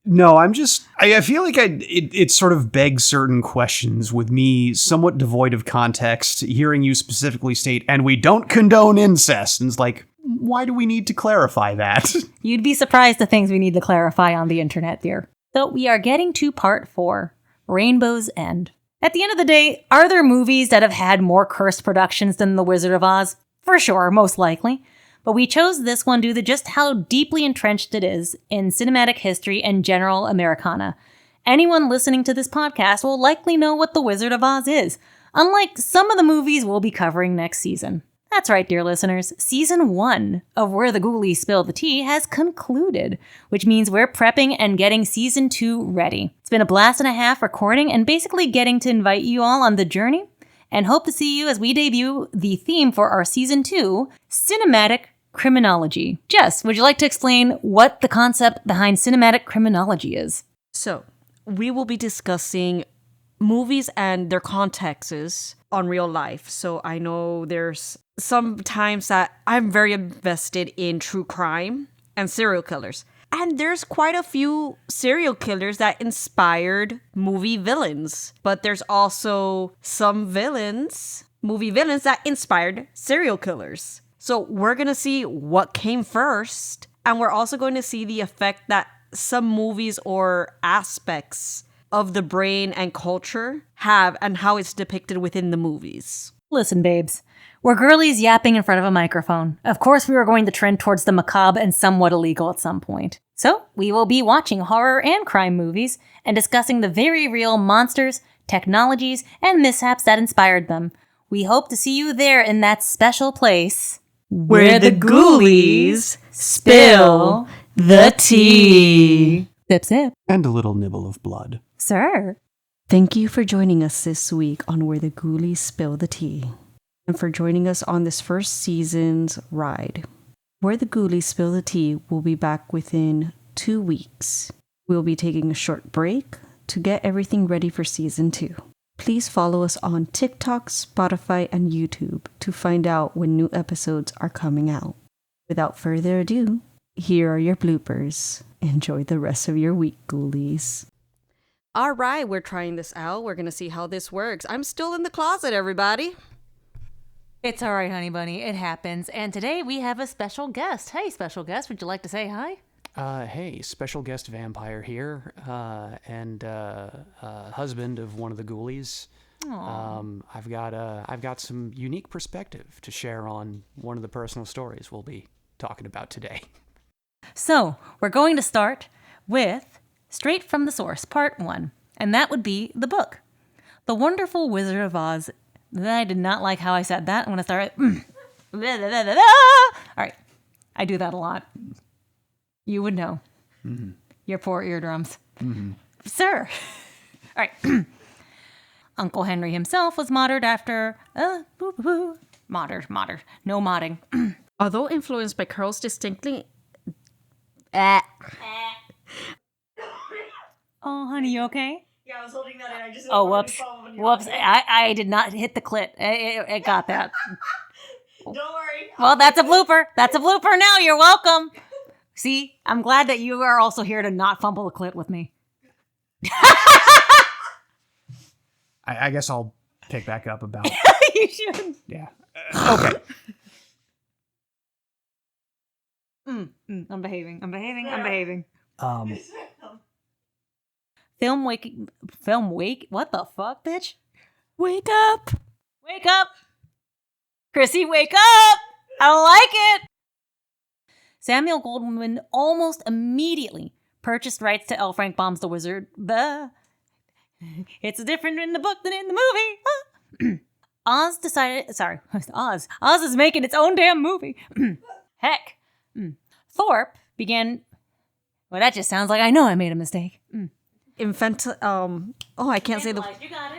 No, I feel like it sort of begs certain questions with me somewhat devoid of context, hearing you specifically state, and we don't condone incest. And it's like, why do we need to clarify that? You'd be surprised the things we need to clarify on the internet, dear. So we are getting to part 4, Rainbow's End. At the end of the day, are there movies that have had more cursed productions than The Wizard of Oz? For sure, most likely. But we chose this one due to just how deeply entrenched it is in cinematic history and general Americana. Anyone listening to this podcast will likely know what The Wizard of Oz is, unlike some of the movies we'll be covering next season. That's right, dear listeners. Season 1 of Where the Ghoulies Spill the Tea has concluded, which means we're prepping and getting Season 2 ready. It's been a blast and a half recording and basically getting to invite you all on the journey and hope to see you as we debut the theme for our Season 2, Cinematic Criminology. Jess, would you like to explain what the concept behind cinematic criminology is? So, we will be discussing movies and their contexts on real life. So, I know there's some times that I'm very invested in true crime and serial killers. And there's quite a few serial killers that inspired movie villains. But there's also some movie villains that inspired serial killers. So we're going to see what came first. And we're also going to see the effect that some movies or aspects of the brain and culture have and how it's depicted within the movies. Listen, babes. We're girlies yapping in front of a microphone. Of course, we are going to trend towards the macabre and somewhat illegal at some point. So, we will be watching horror and crime movies and discussing the very real monsters, technologies, and mishaps that inspired them. We hope to see you there in that special place Where the ghoulies spill the tea. Sip, sip. And a little nibble of blood. Sir. Thank you for joining us this week on Where the Ghoulies Spill the Tea, and for joining us on this first season's ride. Where the Ghoulies Spill the Tea will be back within 2 weeks. We'll be taking a short break to get everything ready for season 2. Please follow us on TikTok, Spotify, and YouTube to find out when new episodes are coming out. Without further ado, here are your bloopers. Enjoy the rest of your week, Ghoulies. All right, we're trying this out. We're going to see how this works. I'm still in the closet, everybody. It's all right, honey bunny. It happens. And today we have a special guest. Hey, special guest, would you like to say hi? Hey, special guest vampire here, and husband of one of the ghoulies. I've got some unique perspective to share on one of the personal stories we'll be talking about today. So, we're going to start with Straight from the Source, Part 1. And that would be the book. The Wonderful Wizard of Oz. I did not like how I said that. I'm going to start with... All right. I do that a lot. You would know. Mm-hmm. Your poor eardrums. Mm-hmm. Sir. All right. Uncle Henry himself was modded after... Modder. No modding. Although influenced by Carl's distinctly... Oh, honey, you okay? Yeah, I was holding that in. I just Whoops. I did not hit the clit. It got that. Don't worry. Well, that's a blooper. That's a blooper now. You're welcome. See, I'm glad that you are also here to not fumble the clit with me. I guess I'll pick back up about... You should. Yeah. Okay. I'm behaving. What the fuck, bitch? Wake up! Wake up! Chrissy, wake up! I don't like it! Samuel Goldwyn almost immediately purchased rights to L. Frank Baum's The Wizard. It's different in the book than in the movie. Oz is making its own damn movie. Heck. Thorpe began... Well, that just sounds like I know I made a mistake. I can't say the... You got it.